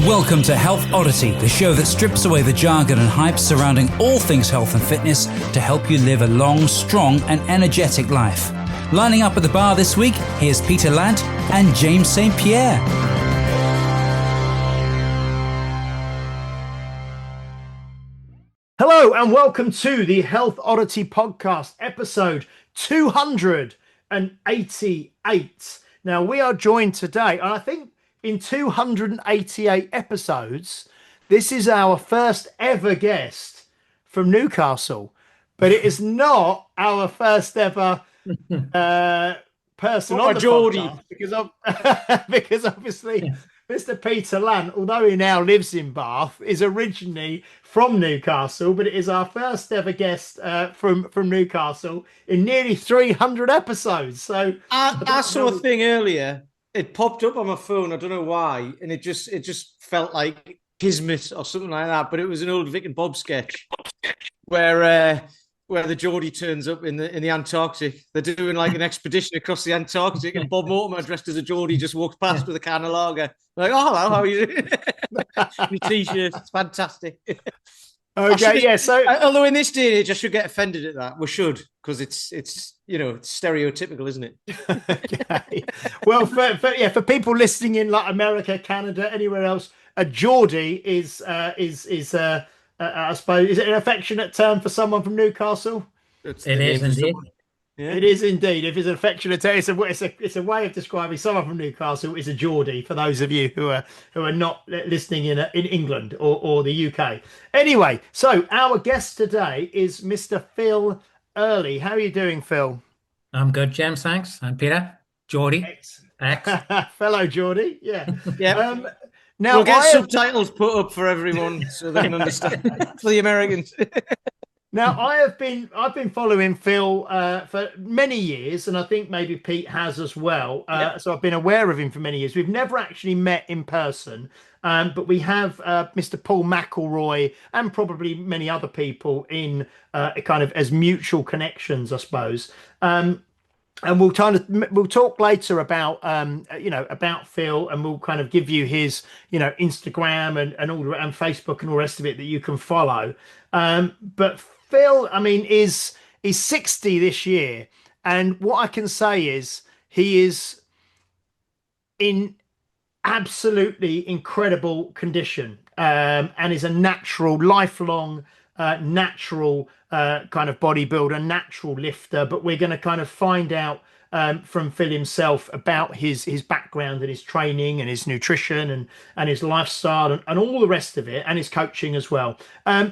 Welcome to Health Oddity, the show that strips away the jargon and hype surrounding all things health and fitness to help you live a long, strong and energetic life. Lining up at the bar this week, here's Peter Lant and James St. Pierre. Hello and welcome to the Health Oddity podcast, episode 288. Now we are joined today, and I think in 288 episodes, this is our first ever guest from Newcastle, but it is not our first ever person on the Geordie podcast because obviously Mr. Peter Lant, although he now lives in Bath, is originally from Newcastle, but it is our first ever guest from Newcastle in nearly 300 episodes. So I saw a thing earlier. It popped up on my phone. I don't know why, and it just felt like Kismet or something like that. But it was an old Vic and Bob sketch where the Geordie turns up in the Antarctic. They're doing like an expedition across the Antarctic, and Bob Mortimer, dressed as a Geordie, just walks past with a can of lager. Like, oh, hello, how are you doing? My t-shirt, it's fantastic. Okay, So although in this day and age, I should get offended at that. We should, because it's it's stereotypical, isn't it? Okay. Well, for people listening in like America, Canada, anywhere else, a Geordie is I suppose, is it an affectionate term for someone from Newcastle? It is indeed. Yeah. It is indeed. If it's an affectionate term, it's a way of describing someone from Newcastle is a Geordie. For those of you who are not listening in England or the UK. Anyway, so our guest today is Mr. Phil Earley. How are you doing, Phil? I'm good, James. Thanks. And Peter, Geordie, X. Fellow Geordie. Yeah. Yeah. Now we'll get subtitles put up for everyone so they can understand for the Americans. Now I've been following Phil for many years, and I think maybe Pete has as well. So I've been aware of him for many years. We've never actually met in person, but we have Mr. Paul Mcllroy and probably many other people in kind of as mutual connections, I suppose. And we'll talk later about about Phil, and we'll kind of give you his Instagram and all and Facebook and all the rest of it that you can follow. But Phil, I mean, he's 60 this year, and what I can say is he is in absolutely incredible condition, and is a lifelong natural kind of bodybuilder, natural lifter. But we're going to kind of find out from Phil himself about his background and his training and his nutrition and his lifestyle and all the rest of it, and his coaching as well.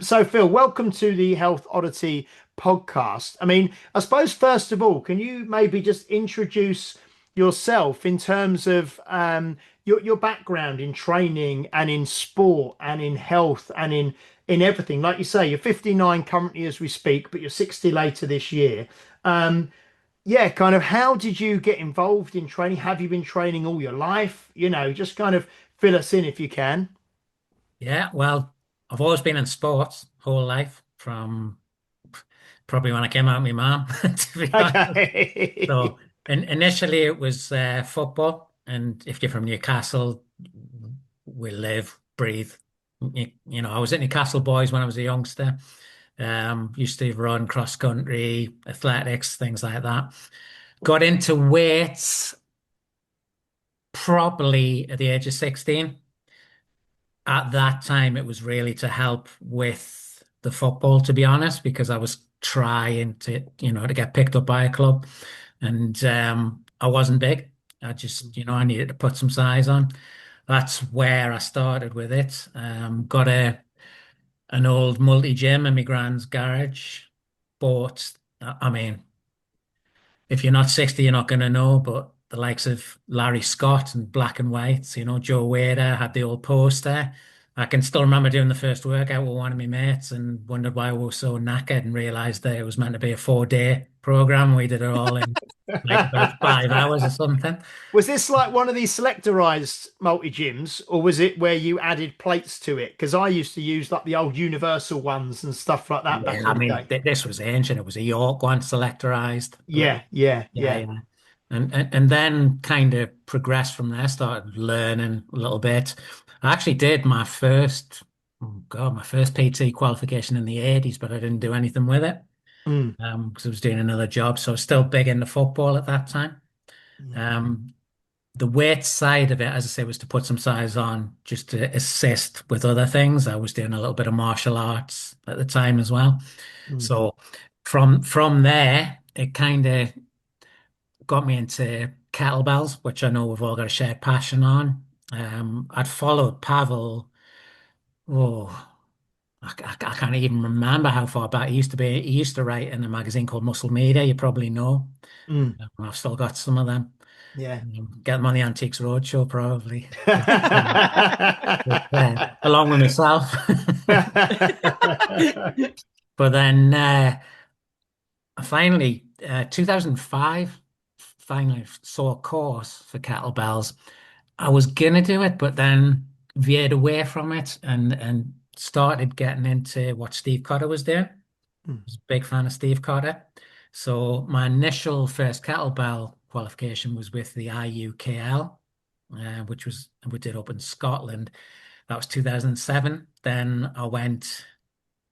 So Phil, welcome to the Health Oddity podcast. I mean, I suppose first of all, can you maybe just introduce yourself in terms of your background in training and in sport and in health and in everything? Like you say, you're 59 currently as we speak, but you're 60 later this year. Yeah, kind of how did you get involved in training? Have you been training all your life? Just kind of fill us in if you can. Yeah, well, I've always been in sports whole life, from probably when I came out of my mum, to be honest. So initially it was football, and if you're from Newcastle, we live, breathe. I was at Newcastle Boys when I was a youngster. Used to run cross country, athletics, things like that. Got into weights probably at the age of 16. At that time, it was really to help with the football, to be honest, because I was trying to get picked up by a club, and I wasn't big. I just, I needed to put some size on. That's where I started with it. Got an old multi-gym in my grand's garage. But, I mean, if you're not 60, you're not going to know, but the likes of Larry Scott and Black and White, Joe Wader had the old poster. I can still remember doing the first workout with one of my mates and wondered why we were so knackered, and realised that it was meant to be a 4-day program. We did it all in like about 5 hours or something. Was this like one of these selectorized multi-gyms, or was it where you added plates to it? Because I used to use like the old universal ones and stuff like that. Yeah, I mean, this was ancient. It was a York one, selectorized. Yeah. And then kind of progressed from there, started learning a little bit. I actually did my first, oh God, my first PT qualification in the 80s, but I didn't do anything with it Mm. because I was doing another job. So I was still big into football at that time. Um, the weight side of it, as I say, was to put some size on just to assist with other things. I was doing a little bit of martial arts at the time as well. Mm. So from there, it kind of got me into kettlebells, which I know we've all got a shared passion on. I'd followed Pavel. Oh, I can't even remember how far back he used to be. He used to write in a magazine called Muscle Media. You probably know. Mm. I've still got some of them. Yeah. Get them on the Antiques Roadshow, probably. Along with myself. But then I finally, 2005, finally saw a course for kettlebells. I was gonna do it, but then veered away from it and started getting into what Steve Cotter was doing. I Mm. was a big fan of Steve Cotter. So my initial first kettlebell qualification was with the IUKL, which was we did up in Scotland. That was 2007. Then I went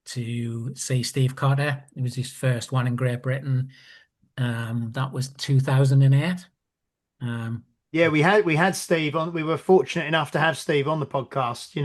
to see Steve Cotter. It was his first one in Great Britain. That was 2008. Um, Yeah, we had Steve on. We were fortunate enough to have Steve on the podcast.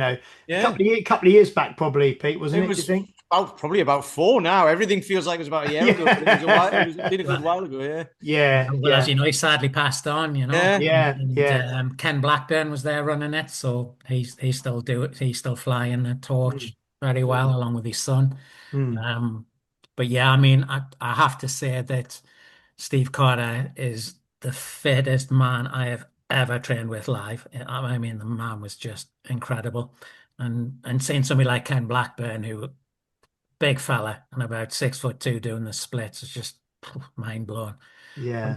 Yeah. Couple of years back, probably, Pete, wasn't It it? Do you was think? probably about 4 now. Everything feels like it was about a year ago, but it was a while. It was been a good while ago. Yeah. Yeah, well, as yeah, you know, he sadly passed on, Yeah. yeah, and yeah. Ken Blackburn was there running it, so he's still do it. He's still flying the Mm. torch very well, Mm. along with his son. Mm. Um, but yeah, I mean, I have to say that Steve Carter is the fittest man I have ever trained with live. I mean, the man was just incredible, and seeing somebody like Ken Blackburn, who big fella and about 6'2" doing the splits is just mind blowing. Yeah.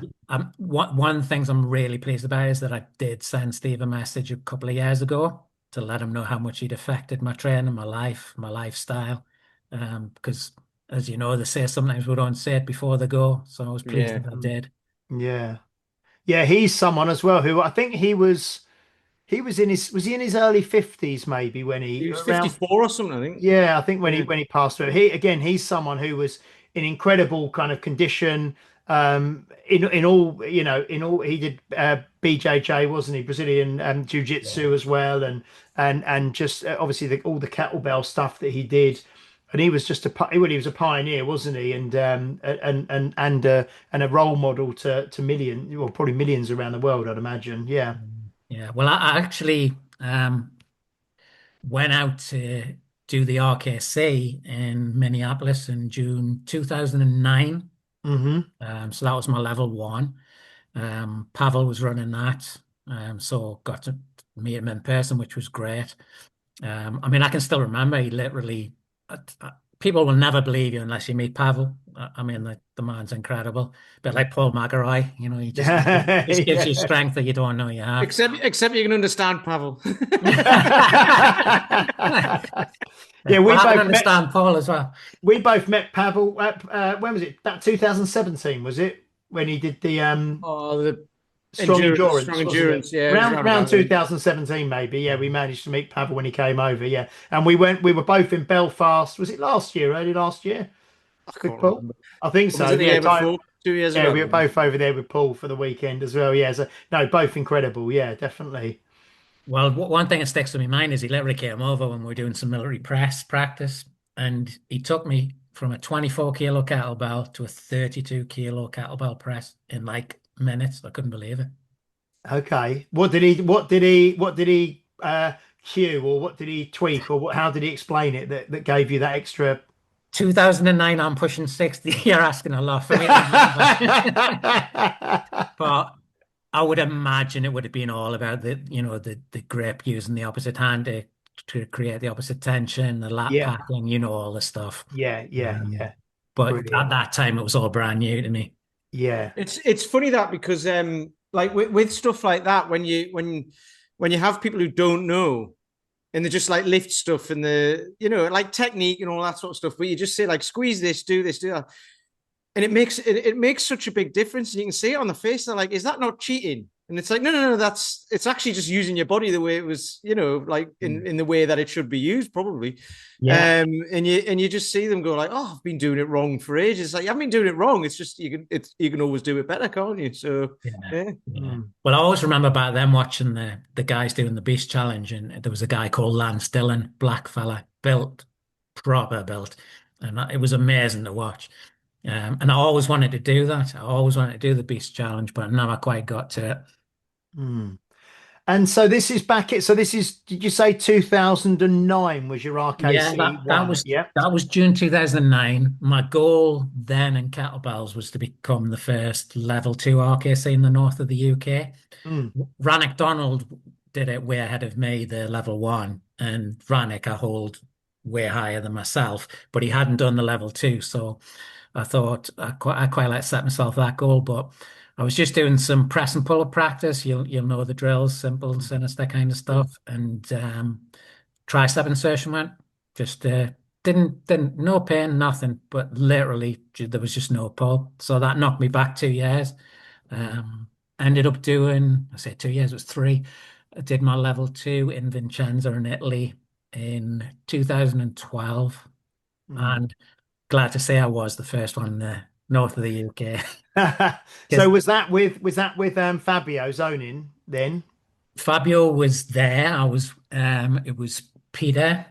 One of the things I'm really pleased about is that I did send Steve a message a couple of years ago to let him know how much he'd affected my training, my life, my lifestyle. Because as you know, they say sometimes we don't say it before they go. So I was pleased Yeah. that I Mm. did. Yeah. Yeah, he's someone as well who I think he was in his was he in his early 50s maybe when He he was around. 54 or something, I think. Yeah, I think when he Yeah. when he passed through, he's someone who was in incredible kind of condition. In all he did BJJ, wasn't he? Brazilian jiu-jitsu as well, and just obviously all the kettlebell stuff that he did, and he was just he was a pioneer, wasn't he? And a role model to million, well, probably millions around the world, I'd imagine. Yeah. Yeah. Well, I actually went out to do the RKC in Minneapolis in June 2009. Hmm. So that was my level one. Pavel was running that. So got to meet him in person, which was great. I mean, I can still remember he literally, people will never believe you unless you meet Pavel. I mean, the man's incredible. But like Paul McElroy, he just gives you Yeah. strength that you don't know you have. Except you can understand Pavel. Yeah, Well, I can understand Paul as well. we both met Pavel when was it? About 2017, was it? When he did the Oh, the strong strong endurance, wasn't it? endurance. Yeah, it was Round around round about then. 2017 maybe. Yeah, we managed to meet Pavel when he came over, yeah. And we were both in Belfast. Was it last year, early last year I with can't Paul? remember. I think Or was so. it the Yeah, year before? 2 years yeah, ago, I we were think it was. both over there with Paul for the weekend as well. Yeah, so no, both incredible. Yeah, definitely. Well, one thing that sticks to my mind is he literally came over when we were doing some military press practice, and he took me from a 24 kilo kettlebell to a 32 kilo kettlebell press in like minutes. I couldn't believe it. Okay. What did he cue, or what did he tweak, or how did he explain it that gave you that extra? 2009, I'm pushing 60. You're asking a lot for me to remember. But I would imagine it would have been all about the grip using the opposite hand to create the opposite tension, the lat Yeah, packing, all the stuff. yeah, yeah, Um, yeah. but at Brilliant. that time, it was all brand new to me. Yeah. It's funny that because like with stuff like that when you have people who don't know and they just like lift stuff and the like technique and all that sort of stuff, but you just say like squeeze this, do that. And it makes such a big difference. You can see it on the face. They're like, "Is that not cheating?" And it's like, no. It's actually just using your body the way it was, like in the way that it should be used, probably. Yeah. And you just see them go like, "Oh, I've been doing it wrong for ages." It's like, you haven't been doing it wrong. It's just you can always do it better, can't you? So Yeah. yeah. Yeah. Well, I always remember back then watching the guys doing the Beast Challenge, and there was a guy called Lance Dillon, black fella, built, proper built, and it was amazing to watch. And I always wanted to do that. I always wanted to do the Beast Challenge, but I never quite got to it. Mm. And so this is back at, so this is, did you say 2009 was your Yeah, RKC that one? was Yeah. that was June 2009. My goal then in kettlebells was to become the first level 2 RKC in the north of the UK. Mm. Rannick Donald did it way ahead of me, the level 1, and Rannick I hold way higher than myself, but he hadn't done the level 2, so I thought I quite like to set myself that goal. But I was just doing some press and pull up practice. You'll know the drills, simple and sinister kind of Yeah. stuff, and tricep insertion went. Just didn't no pain, nothing, but literally there was just no pull. So that knocked me back 2 years. Mm. Um, Ended up doing, I say 2 years, it was three. I did my level 2 in Vincenza in Italy in 2012, Mm. and glad to say I was the first one in the north of the UK. So Because was that with Fabio zoning then? Fabio was there. It was Peter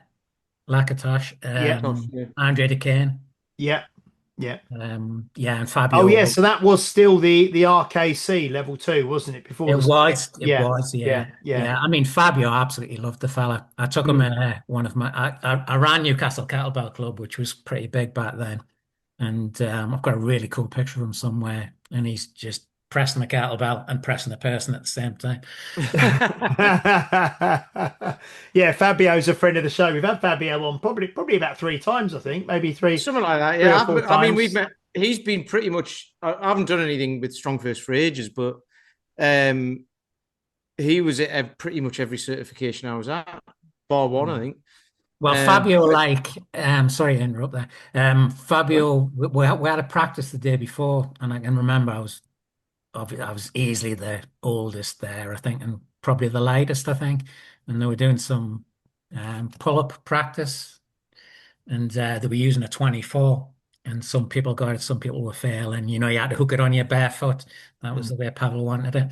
Lakatosh, Yeah. Gosh, yeah. Andre DeCane, Yeah. Yeah. yeah, and Oh yeah, Fabio. so that was still the RKC level 2, wasn't it? Before the split. It Yeah. was, Yeah. yeah, Yeah. yeah. I mean, Fabio absolutely loved the fella. I took him Mm. in one of my. I ran Newcastle Kettlebell Club, which was pretty big back then, and I've got a really cool picture of him somewhere, and he's just pressing the kettlebell and pressing the person at the same time. Yeah, Fabio's a friend of the show. We've had Fabio on probably about 3 times, I think, maybe Something like that. three or Yeah. four I mean, we've times. met. He's been pretty much. I haven't done anything with Strong First for ages, but um, he was at pretty much every certification I was at, bar one, I Mm. think. Well, Um, Fabio, but sorry to interrupt there. Fabio, we had a practice the day before, and I can remember I was easily the oldest there, I think, and probably the lightest, I think. And they were doing some pull-up practice, and they were using a 24. And some people got it, some people were failing. You know, you had to hook it on your barefoot. That was Mm. the way Pavel wanted it.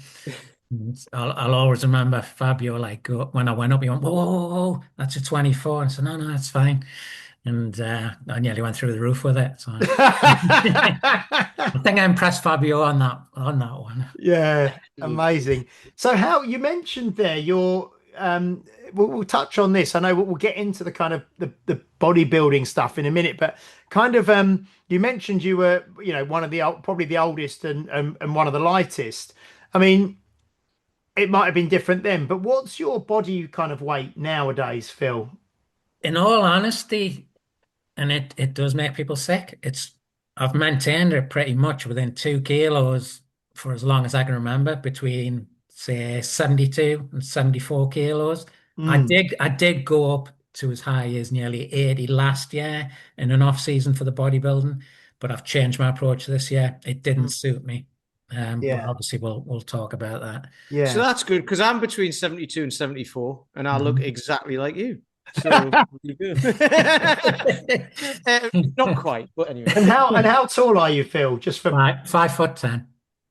And I'll always remember Fabio, like when I went up, he went, whoa, whoa, whoa, whoa, that's a 24. And I said, no, no, that's fine. And I nearly went through the roof with it. So I think I impressed Fabio on that one. Yeah, amazing. So how you mentioned there your we'll touch on this. I know we'll get into the kind of the bodybuilding stuff in a minute, but kind of you mentioned you were, one of the probably the oldest and one of the lightest. I mean, it might have been different then, but what's your body kind of weight nowadays, Phil? In all honesty, and it does make people sick. I've maintained it pretty much within 2 kilos for as long as I can remember, between say 72 and 74 kilos. Mm, I did go up to as high as nearly 80 last year in an off season for the bodybuilding, but I've changed my approach this year. It didn't mm, suit me. But yeah, obviously we'll talk about that. so yeah. that's good because I'm between 72 and 74, and I look Mhm. exactly like you. So you go. Not quite, but anyway. And how tall are you, Phil? Just for 5'10".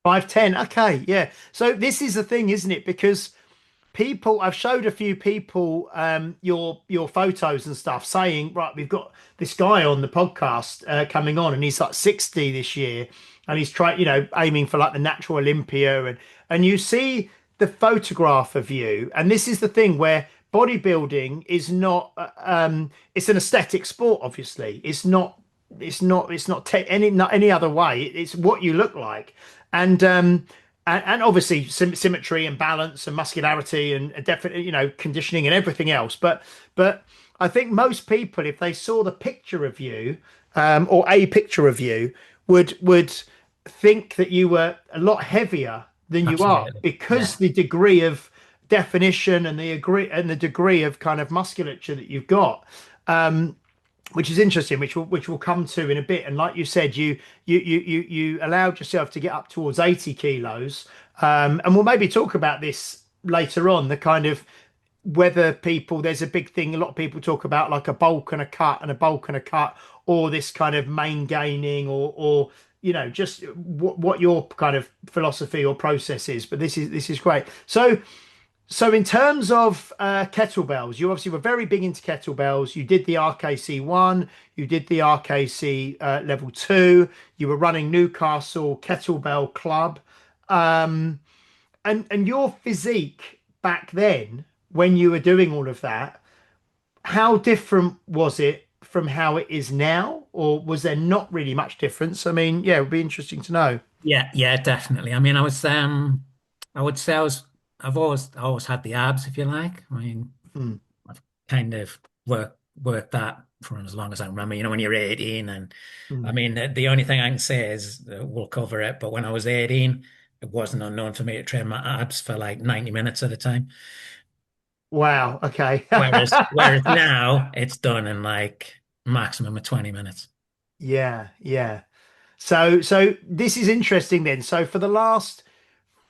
5'10". Okay, yeah. So this is the thing, isn't it? Because I've showed a few people your photos and stuff, saying, right, we've got this guy on the podcast coming on, and he's like 60 this year, and he's trying, aiming for like the Natural Olympia, and you see the photograph of you, and this is the thing where bodybuilding is not it's an aesthetic sport. Obviously, it's not any other way. It's what you look like, and and obviously symmetry and balance and muscularity and definitely, conditioning and everything else. But I think most people, if they saw the picture of you, or a picture of you, would think that you were a lot heavier than you are, Absolutely. because Yeah. the degree of definition and the degree of kind of musculature that you've got. which is interesting, which we'll come to in a bit. And like you said, you allowed yourself to get up towards 80 kilos, and we'll maybe talk about this later on. The kind of whether people there's a big thing. A lot of people talk about like a bulk and a cut and a bulk and a cut, or this kind of main gaining, or just what your kind of philosophy or process is. But this is great. So in terms of kettlebells, you obviously were very big into kettlebells. You did the RKC 1, you did the RKC level 2, you were running Newcastle Kettlebell Club. Um, and your physique back then, when you were doing all of that, how different was it from how it is now? Or was there not really much difference? I mean, yeah, it would be interesting to know. Yeah, yeah, definitely. I mean, I would say I've always had the abs, if you like. I mean, Hmm. I've kind of worked that for as long as I remember. When you're 18, and I Hmm. mean, the only thing I can say is we'll cover it. But when I was 18, it wasn't unknown for me to train my abs for like 90 minutes at a time. Wow. Okay. Whereas now it's done in like maximum of 20 minutes. Yeah. Yeah. So this is interesting then. So for the last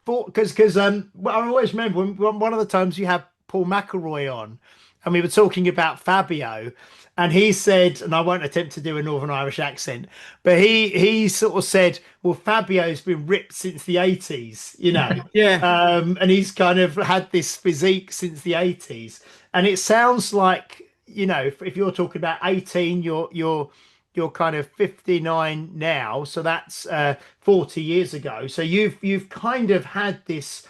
four, because well, I always remember when one of the times you had Paul McElroy on, and we were talking about Fabio, and he said, and I won't attempt to do a Northern Irish accent, but he sort of said, well, Fabio's been ripped since the 80s, Yeah. and he's kind of had this physique since the 80s, and it sounds like if you're talking about 18, you're kind of 59 now, so that's 40 years ago. So you've kind of had this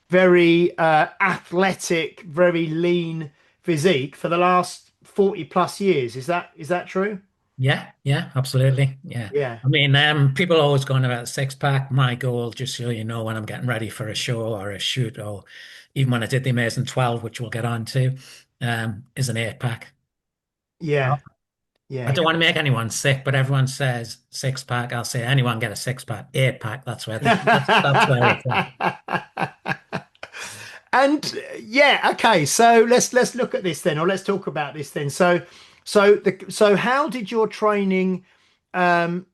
very athletic, very lean physique for the last 40 plus years. Is that true? Yeah, yeah, absolutely. Yeah. Yeah. I mean, people are always going about six pack. My goal, just so you know, when I'm getting ready for a show or a shoot, or even when I did the Amazing 12, which we'll get on to, is an eight pack. Yeah. I Yeah. don't want to make anyone sick, but everyone says six pack. I'll say anyone get a six pack, eight pack. That's where it's at. And yeah, okay. So let's look at this then, or let's talk about this then. So how did your training um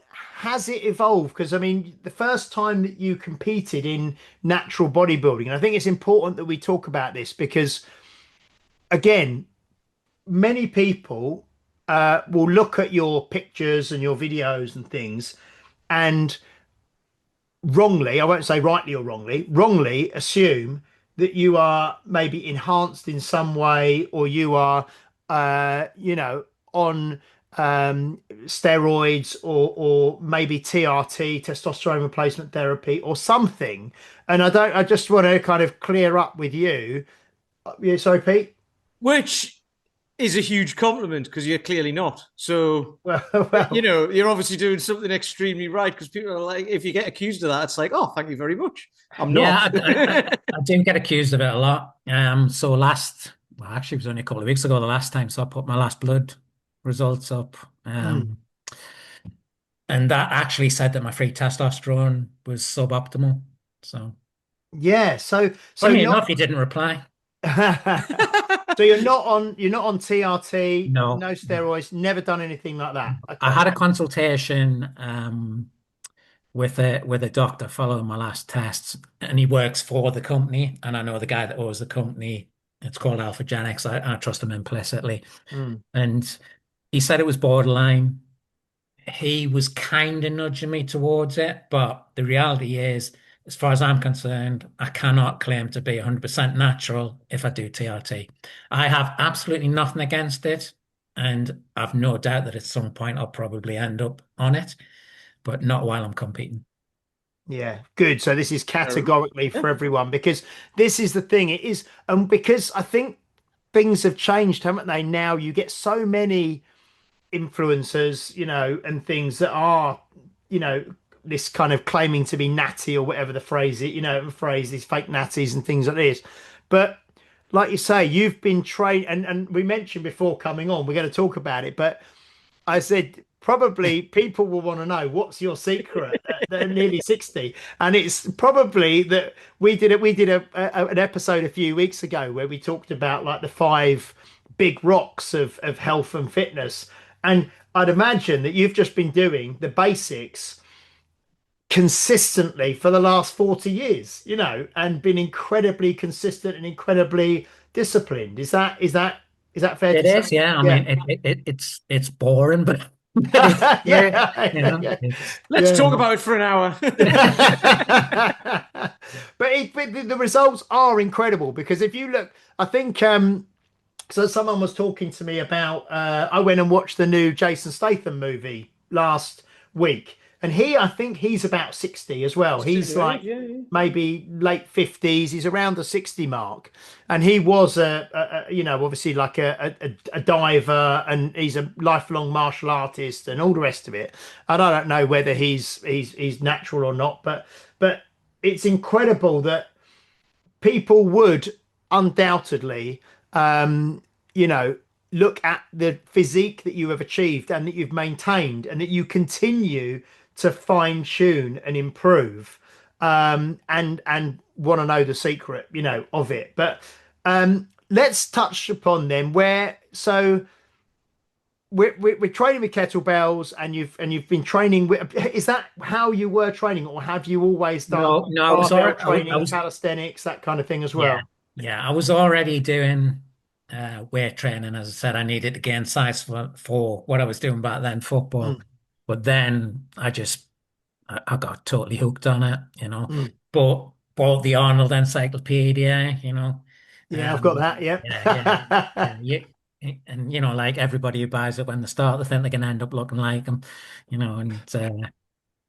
has it evolved? Because I mean, the first time that you competed in natural bodybuilding, and I think it's important that we talk about this because again, many people will look at your pictures and your videos and things and wrongly, I won't say rightly or wrongly assume that you are maybe enhanced in some way, or you are, on steroids, or maybe TRT, testosterone replacement therapy, or something. And I just want to kind of clear up with you. Yeah, sorry, Pete. Which is a huge compliment because you're clearly not. So, Well, well, you're obviously doing something extremely right because people are like, if you get accused of that, it's like, oh, thank you very much. I'm Yeah, not. I do get accused of it a lot. Well, actually, it was only a couple of weeks ago, the last time, so I put my last blood results up. hmm. And that actually said that my free testosterone was suboptimal. So, Yeah. So funny not. enough, he didn't reply. So you're not on TRT, No, no no. steroids, never done anything like that. I Okay. had a consultation with a doctor following my last tests, and he works for the company, and I know the guy that owns the company. It's called Alphagenics. I trust him implicitly, Mm. and he said it was borderline. He was kind of nudging me towards it, but the reality is, as far as I'm concerned, I cannot claim to be 100% natural if I do TRT. I have absolutely nothing against it, and I've no doubt that at some point I'll probably end up on it, but not while I'm competing. Yeah, good. So this is Fair enough. categorically Yeah. for everyone because this is the thing. It is, because I think things have changed, haven't they? Now you get so many influencers, and things that are, you know, this kind of claiming to be natty or whatever the phrase is, these fake natties and things like this. But like you say, you've been trained, and we mentioned before coming on, we're going to talk about it, but I said probably people will want to know what's your secret at they're nearly 60. And it's probably that an episode a few weeks ago where we talked about like the five big rocks of health and fitness. And I'd imagine that you've just been doing the basics consistently for the last 40 years, and been incredibly consistent and incredibly disciplined. Is that fair It to say? is, yeah. I Yeah. mean, it's boring, but but it's Yeah. it's Let's Yeah. talk about it for an hour. But the results are incredible because if you look, I think so someone was talking to me about I went and watched the new Jason Statham movie last week, and I think he's about 60 as well. He's like Yeah, yeah. maybe late 50s. He's around the 60 mark, and he was obviously like a diver, and he's a lifelong martial artist and all the rest of it. And I don't know whether he's natural or not, but it's incredible that people would undoubtedly, um, you know, look at the physique that you have achieved and that you've maintained and that you continue to fine tune and improve, and want to know the secret, of it. But let's touch upon them where so. We're training with kettlebells, and you've been training with. Is that how you were training, or have you always done no, I was barbell already, training, calisthenics, that kind of thing as yeah, well? yeah. I was already doing weight training. As I said, I needed to gain size for what I was doing back then, football. Mm, But then I got totally hooked on it, mm. Bought the Arnold Encyclopedia, Yeah, I've got um, that. yeah, yeah, Yep. yeah. And like everybody who buys it when they start, they think they can end up looking like them, and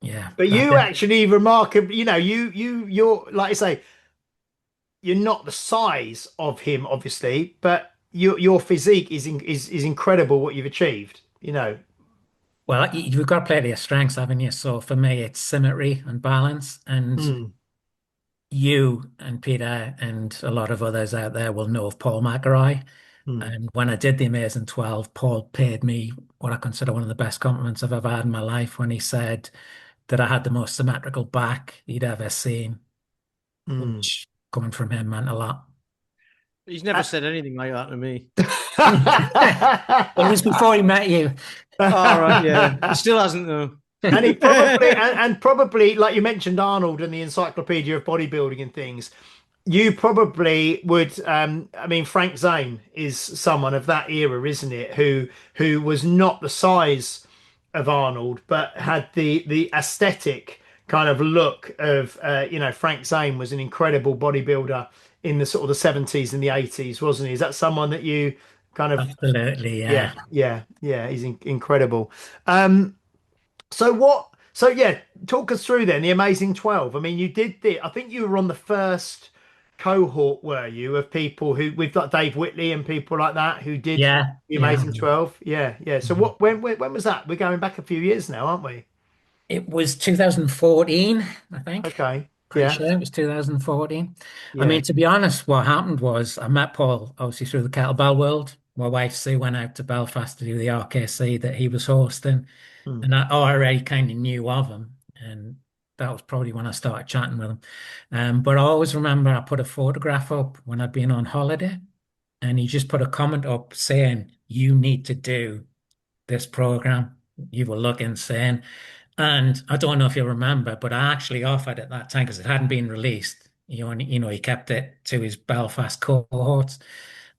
yeah, But you actually remarkably, you're like I say, you're not the size of him, obviously, but your physique is incredible what you've achieved. well, you've got to play to your strengths, haven't you? So for me, it's symmetry and balance, and Mm, you and Peter and a lot of others out there will know of Paul Mcllroy. mm, And when I did the Amazing 12, Paul paid me what I consider one of the best compliments I've ever had in my life when he said that I had the most symmetrical back he'd ever seen, mm. which coming from him meant a lot. He's never said anything like that to me. Well, it was before he met you. All right, yeah. He still hasn't though. And he probably and probably like you mentioned Arnold and the Encyclopedia of Bodybuilding and things. You probably would. I mean, Frank Zane is someone of that era, isn't it? Who was not the size of Arnold, but had the aesthetic kind of look of. Frank Zane was an incredible bodybuilder in the sort of the 70s and the 80s, wasn't he? Is that someone that you kind of? Absolutely, Yeah, yeah. yeah. He's incredible. Um, so what? So yeah, talk us through then the Amazing 12. I mean, you did the. I think you were on the first cohort, were you, of people who with like Dave Whitley and people like that who did Yeah, the yeah. Amazing 12? Yeah, yeah. So Mhm. when was that? We're going back a few years now, aren't we? It was 2014, I think. Okay. Pretty Yeah. sure it was 2014. I Yeah. mean, to be honest, what happened was I met Paul obviously through the kettlebell world. My wife Sue went out to Belfast to do the RKC that he was hosting, Mm, and I already kind of knew of him, and that was probably when I started chatting with him. But I always remember I put a photograph up when I'd been on holiday, and he just put a comment up saying, "You need to do this program. You will look insane." And I don't know if you remember, but I actually offered at that time because it hadn't been released. He kept it to his Belfast cohorts.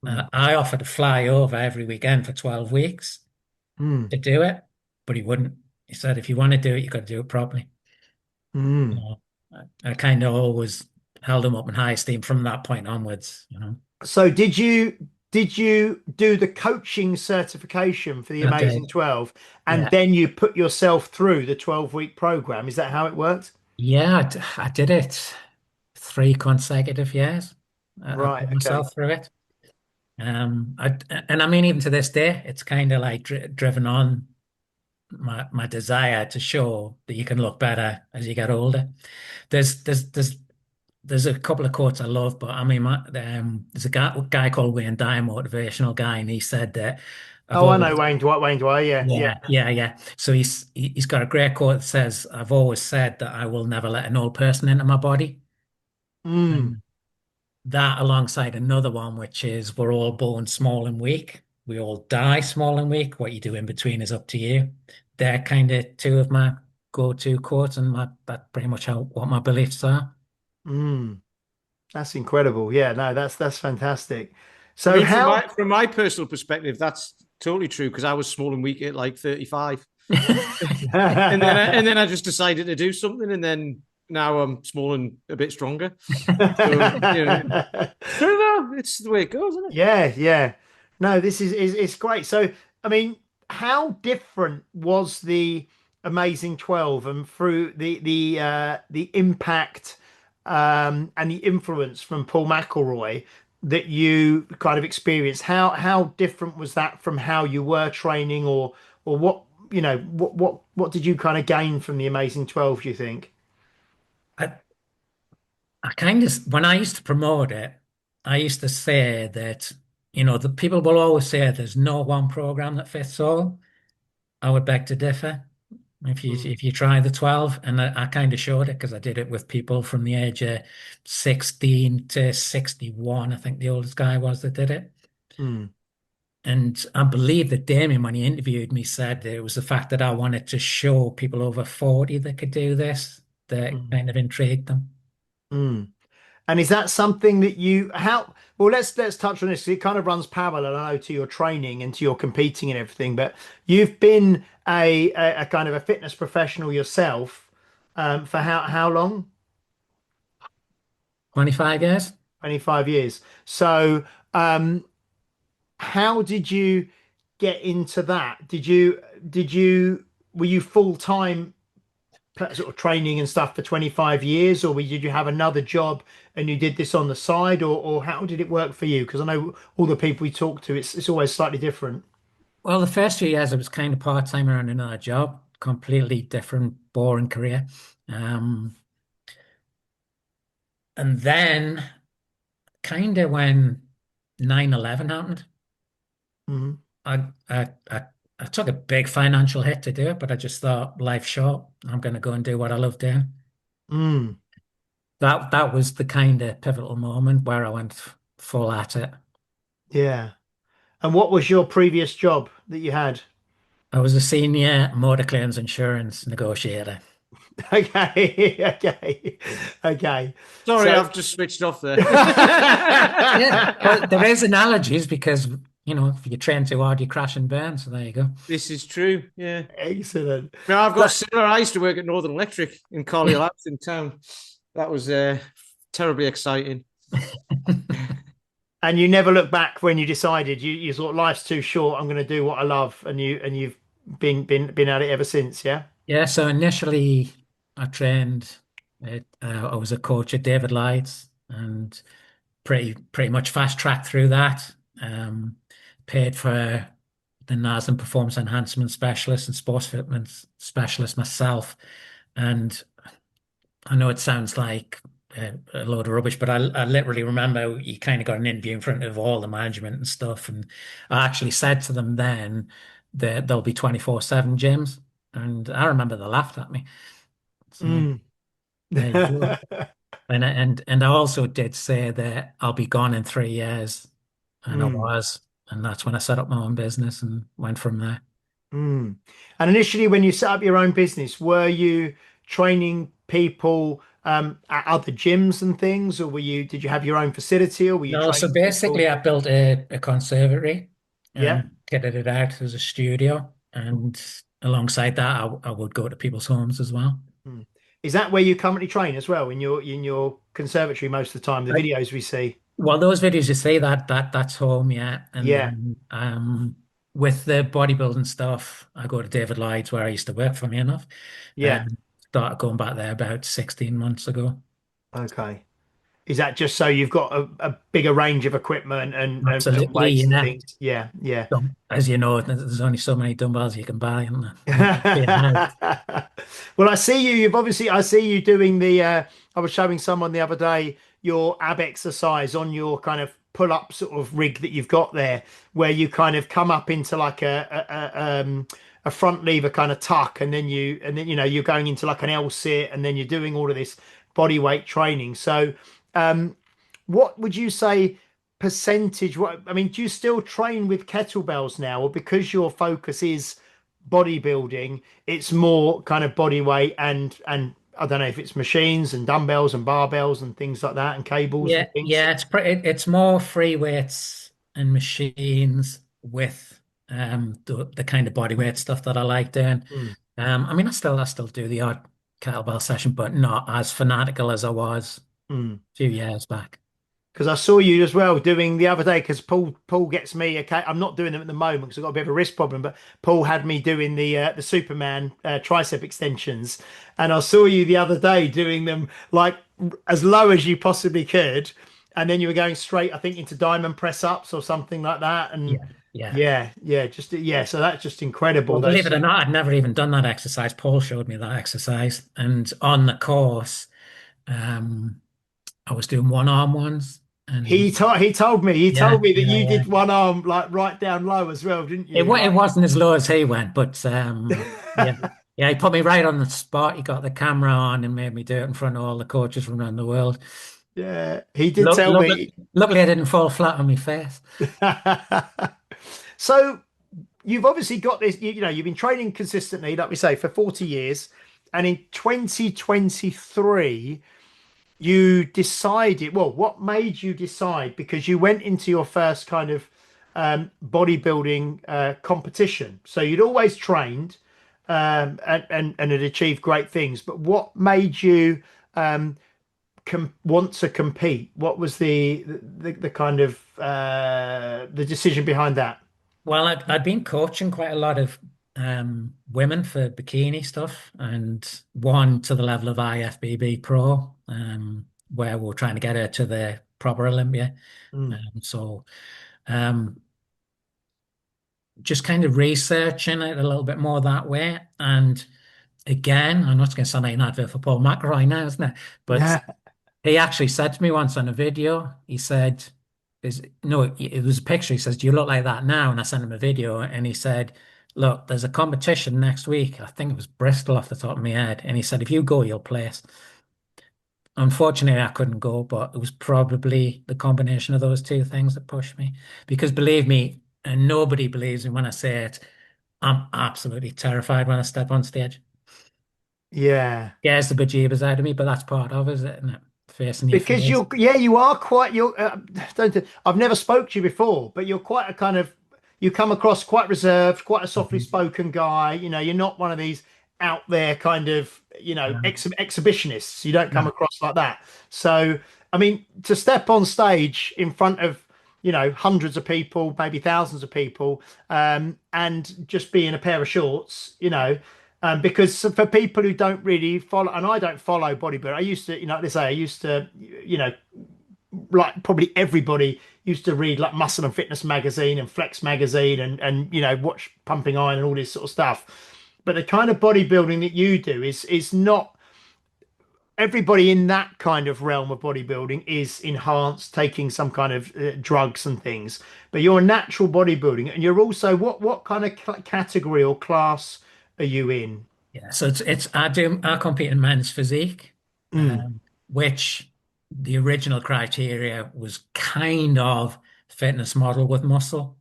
mm, I offered to fly over every weekend for 12 weeks mm, to do it, but he wouldn't. He said, if you want to do it, you got to do it properly. You mm. know, I kind of always held him up in high esteem from that point onwards. So did you do the coaching certification for the I did. Amazing 12 and Yeah. then you put yourself through the 12-week program? Is that how it worked? Yeah, I did it 3 consecutive years. I Right. put Okay. myself through it. And I mean, even to this day, it's kind of like driven on my desire to show that you can look better as you get older. There's there's there's there's a couple of quotes I love, but I mean, there's a guy called Wayne Dyer, motivational guy, and he said that I've Oh, I always know Wayne Dwyer. Yeah, yeah. yeah. So he's got a great quote that says, "I've always said that I will never let an old person into my body." Mm, And that alongside another one, which is we're all born small and weak. We all die small and weak. What you do in between is up to you. They're kind of two of my go-to quotes, and that pretty much how what my beliefs are. mm. That's incredible. Yeah, no, that's fantastic. I So mean, how from my personal perspective, that's totally true because I was small and weak at like 35, and then I just decided to do something, and then now I'm small and a bit stronger. So true though, it's the way it goes, isn't it? Yeah, yeah. No, this is it's great. So, I mean, how different was the Amazing 12 and through the impact and the influence from Paul McElroy that you kind of experienced? How different was that from how you were training or what, what did you kind of gain from the Amazing 12, do you think? I, I kind of, when I used to promote it, I used to say that, the people will always say there's no one program that fits all. I would beg to differ. If you Mm, if you try the 12, and I kind of showed it because I did it with people from the age of 16 to 61, I think the oldest guy was that did it. mm, And I believe that Damien, when he interviewed me, said that it was the fact that I wanted to show people over 40 that could do this that mm, kind of intrigued them. mm. And is that something that you how well let's touch on this. It kind of runs parallel, I know, to your training and to your competing and everything, but you've been a kind of a fitness professional yourself for how long? 25 years? 25 years. So how did you get into that? Did you were you full time sort of training and stuff for 25 years, or did you have another job and you did this on the side, or how did it work for you? Because I know all the people we talk to, it's always slightly different. Well, the first few years I was kind of part-time around another job, completely different, boring career. Um, and then kind of when 9/11 happened, Hmm. I, I I I took a big financial hit to do it, but I just thought life's short. I'm going to go and do what I love doing. Mm, That was the kind of pivotal moment where I went full at it. yeah. And what was your previous job that you had? I was a senior motor claims insurance negotiator. Okay, okay, okay. Sorry, So I've just switched off there. Yeah, well, there is analogies because if you train too hard, you crash and burn. So there you go. This is true. Yeah. excellent. Now I've got So, similar. I used to work at Northern Electric in Carly Labs in town. That was terribly exciting. and you never look back when you decided you thought life's too short. I'm going to do what I love, and you've been at it ever since. Yeah. Yeah, so initially I trained I was a coach at David Lloyd's and pretty much fast tracked through that. Um, Paid for the NAS and performance enhancement specialist and sports fitness specialist myself. And I know it sounds like a load of rubbish, but I literally remember you kind of got an interview in front of all the management and stuff. And I actually said to them then that there'll be 24/7 gyms. And I remember they laughed at me. So Mm. there you go. And I also did say that I'll be gone in 3 years. And I Mm. was. And that's when I set up my own business and went from there. Mm. And initially, when you set up your own business, were you training people at other gyms and things, or did you have your own facility, or were you No, so training basically people? I built a conservatory Yeah, and kitted it out as a studio. And alongside that, I would go to people's homes as well. Mm. Is that where you currently train as well in your conservatory most of the time? The Right. videos we see. Well, those videos you see that's home, yeah. And Yeah, then with the bodybuilding stuff, I go to David Lloyd's where I used to work, funny enough. yeah. And started going back there about 16 months ago. Okay. Is that just so you've got a bigger range of equipment and Absolutely, weights and yeah. things? Yeah, yeah. As you know, there's only so many dumbbells you can buy and being house. Well, I see you. I see you doing I was showing someone the other day your ab exercise on your kind of pull-up sort of rig that you've got there, where you kind of come up into like a front lever kind of tuck, and then you're going into like an L sit, and then you're doing all of this body weight training. So what would you say percentage, I mean, do you still train with kettlebells now, or because your focus is bodybuilding, it's more kind of body weight and I don't know if it's machines and dumbbells and barbells and things like that and cables and things? Yeah, it's more free weights and machines with the kind of body weight stuff that I like doing. Mm, I mean, I still do the odd kettlebell session, but not as fanatical as I was mm. a few years back. Because I saw you as well doing the other day, because Paul gets me. Okay, I'm not doing them at the moment because I've got a bit of a wrist problem. But Paul had me doing the Superman tricep extensions, and I saw you the other day doing them like as low as you possibly could, and then you were going straight, I think, into diamond press ups or something like that. And Yeah, yeah. yeah. So that's just incredible. Well, believe Those. it or not, I'd never even done that exercise. Paul showed me that exercise, and on the course, um, I was doing one arm ones, and He told me that you yeah. did one arm like right down low as well, didn't you? It wasn't as low as he went, but yeah, Like, yeah, he put me right on the spot. He got the camera on and made me do it in front of all the coaches from around the world. yeah, he did tell me. Luckily, I didn't fall flat on my face. So you've obviously got this, you've been training consistently, like we say, for 40 years. And in 2023, you decided, well, what made you decide? Because you went into your first kind of bodybuilding competition. So you'd always trained and had achieved great things. But what made you want to compete? What was the kind of the decision behind that? Well, I'd been coaching quite a lot of women for bikini stuff, and one to the level of IFBB Pro, where we're trying to get her to the proper Olympia. Mm. So just kind of researching it a little bit more that way. And again, I know it's going to sound like an advert for Paul Mcllroy now, isn't it? But Yeah. he actually said to me once on a video, he said, no, it was a picture. He says, "Do you look like that now?" And I sent him a video, and he said, "Look, there's a competition next week. I think it was Bristol off the top of my head." And he said, "If you go, you'll place." Unfortunately, I couldn't go, but it was probably the combination of those two things that pushed me. Because believe me, and nobody believes me when I say it, I'm absolutely terrified when I step on stage. Yeah. Scares the bejeebers out of me, but that's part of it, isn't it? Facing your Because face. you are quite, I've never spoke to you before, but you're quite a kind of, you come across quite reserved, quite a softly Mhm. spoken guy. You're not one of these out there kind of, Um, exhibitionists. You don't come no. across like that. So, I mean, to step on stage in front of, hundreds of people, maybe thousands of people, and just be in a pair of shorts, because for people who don't really follow, and I don't follow bodybuilding, I used to, like they say, I used to, like probably everybody used to read like Muscle and Fitness magazine and Flex magazine and watch Pumping Iron and all this sort of stuff. But the kind of bodybuilding that you do is not everybody in that kind of realm of bodybuilding is enhanced, taking some kind of drugs and things. But you're natural bodybuilding, and you're also what kind of category or class are you in? Yeah, so I compete in men's physique, Mm, which the original criteria was kind of fitness model with muscle,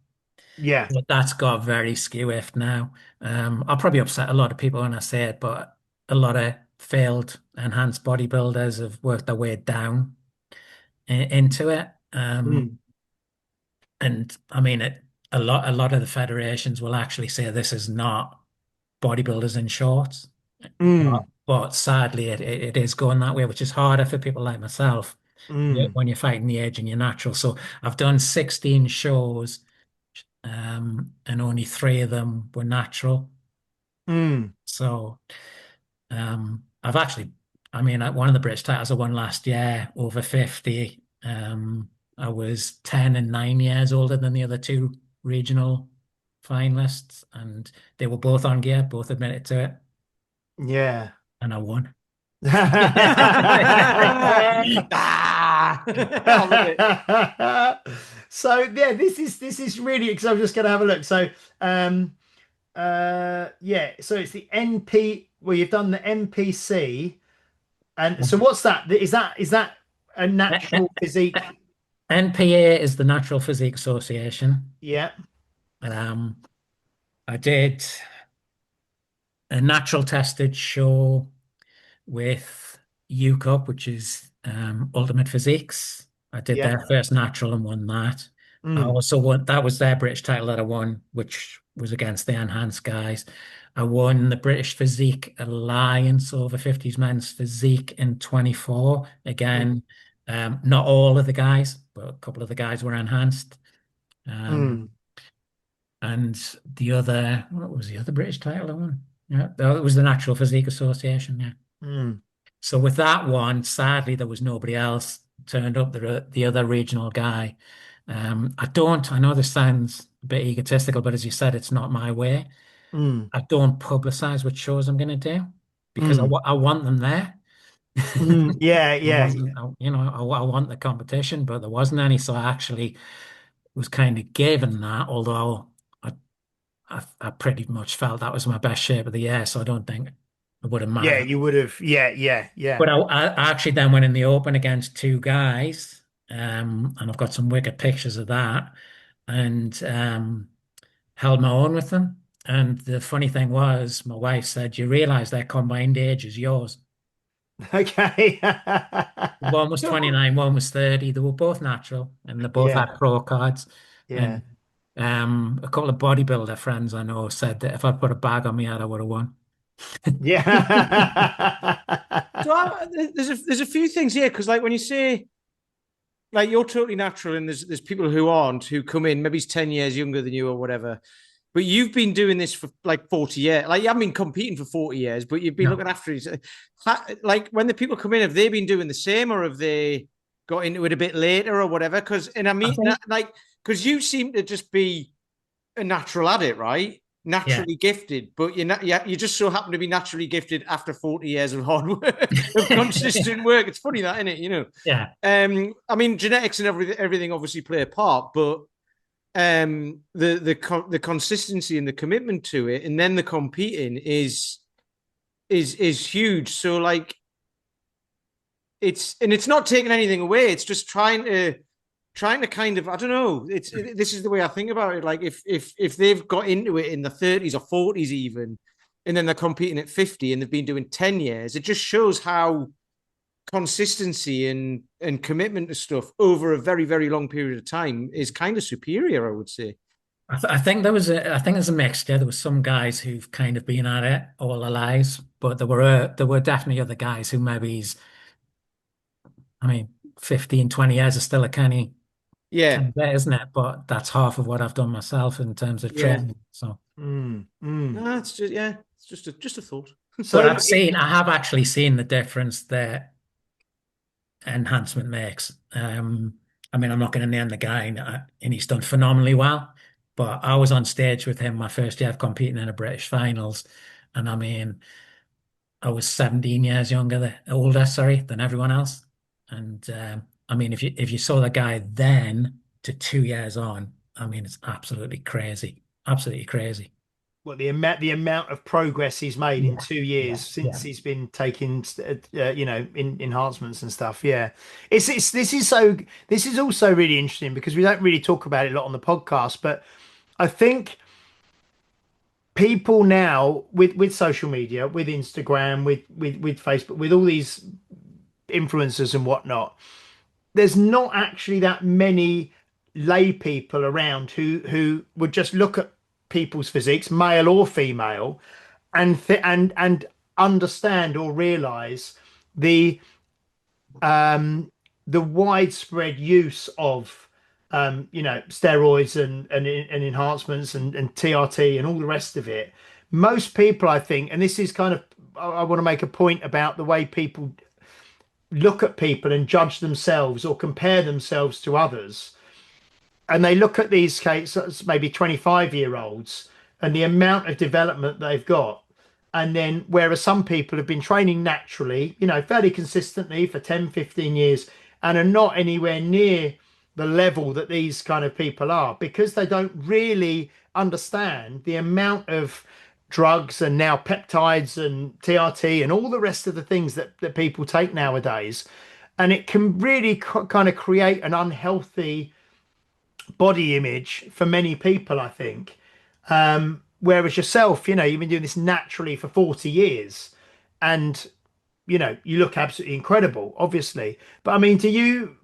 yeah. but that's got very skew-iffed now. I'll probably upset a lot of people when I say it, but a lot of failed enhanced bodybuilders have worked their way down into it. Mm, And I mean, a lot of the federations will actually say this is not bodybuilders in shorts. mm, But sadly, it is going that way, which is harder for people like myself mm, when you're fighting the age and you're natural. So I've done 16 shows, and only three of them were natural. mm. So I've actually, I mean, one of the British titles I won last year, over 50. I was 10 and 9 years older than the other two regional finalists, and they were both on gear, both admitted to it, Yeah. and I won. Ah! I love it. So yeah, this is really because I'm just going to have a look. So yeah, so it's the NP. Well, you've done the NPC, and so what's that? Is that a natural physique? NPA is the Natural Physique Association. Yeah, Um, I did a natural tested show with UCUP, which is Ultimate Physiques. I did yeah. their first natural and won that. I Mm, also won, that was their British title that I won, which was against the enhanced guys. I won the British Physique Alliance over 50s men's physique in 24. mm, Again, not all of the guys, but a couple of the guys were enhanced. Um, mm, and the other, what was the other British title I won? Yeah, it was the Natural Physique Association. Yeah. mm. So with that one, sadly, there was nobody else turned up. The other regional guy. I know this sounds a bit egotistical, but as you said, it's not my way. Mm, I don't publicize which shows I'm going to do because mm, I want them there. mm. Yeah, I yeah, wasn't, I want the competition, but there wasn't any. So I actually was kind of given that, although I pretty much felt that was my best shape of the year. So I don't think it would have yeah. mattered. You would have. Yeah, yeah, yeah. But I actually then went in the open against two guys, and I've got some wicked pictures of that, and held my own with them. And the funny thing was, my wife said, "You realize their combined age is yours." Okay. One was 29, one was 30. They were both natural, and they both Yeah, had pro cards. yeah, And a couple of bodybuilder friends I know said that if I put a bag on me head, I would have won. yeah. So there's a few things here because like when you say like you're totally natural and there's people who aren't who come in maybe he's 10 years younger than you or whatever, but you've been doing this for like 40 years. Like you haven't been competing for 40 years, but you've been No, looking after it. Like when the people come in, have they been doing the same or have they got into it a bit later or whatever? Because and I I mean think, like because you seem to just be a natural at it, right? yeah. Naturally gifted, but you're not, yeah, you just so happen to be naturally gifted after 40 years of hard work, of consistent work. It's funny that, isn't it? You know, Yeah. I mean, genetics and everything obviously play a part, but the consistency and the commitment to it, and then the competing is huge. So like, it's not taking anything away. It's just trying to kind of I don't know. This is the way I think about it. Like if they've got into it in the 30s or 40s even, and then they're competing at 50 and they've been doing 10 years, it just shows how consistency and commitment to stuff over a very very long period of time is kind of superior, I would say. I think there's a mixture. There was some guys who've kind of been at it all their lives, but there were definitely other guys who I mean, 15, 20 years is still a Yeah, kind of bit, isn't it? But that's half of what I've done myself in terms of yeah. training. So, Mm, mm. No, it's just yeah, it's just a thought. but So, I have actually seen the difference that enhancement makes. I mean, I'm not going to name the guy, and he's done phenomenally well. But I was on stage with him my first year of competing in the British finals, and I mean, I was 17 years older, sorry, than everyone else. And I mean, if you saw the guy then to 2 years on, I mean, it's absolutely crazy. well, the amount of progress he's made in Yeah, 2 years yeah, since yeah. he's been taking, in enhancements and stuff. Yeah, it's this is also really interesting because we don't really talk about it a lot on the podcast, but I think people now with social media, with Instagram, with Facebook, with all these influencers and whatnot, there's not actually that many lay people around who would just look at people's physiques, male or female, and understand or realize the the widespread use of steroids and enhancements and TRT and all the rest of it. Most people, I think, and this is kind of I want to make a point about the way people look at people and judge themselves or compare themselves to others. And they look at these cases, maybe 25-year-olds, and the amount of development they've got. And then, whereas some people have been training naturally, fairly consistently for 10, 15 years and are not anywhere near the level that these kind of people are, because they don't really understand the amount of drugs and now peptides and TRT and all the rest of the things that people take nowadays. And it can really kind of create an unhealthy body image for many people, I think. Whereas yourself, you've been doing this naturally for 40 years and, you look absolutely incredible, obviously. But I mean, do you,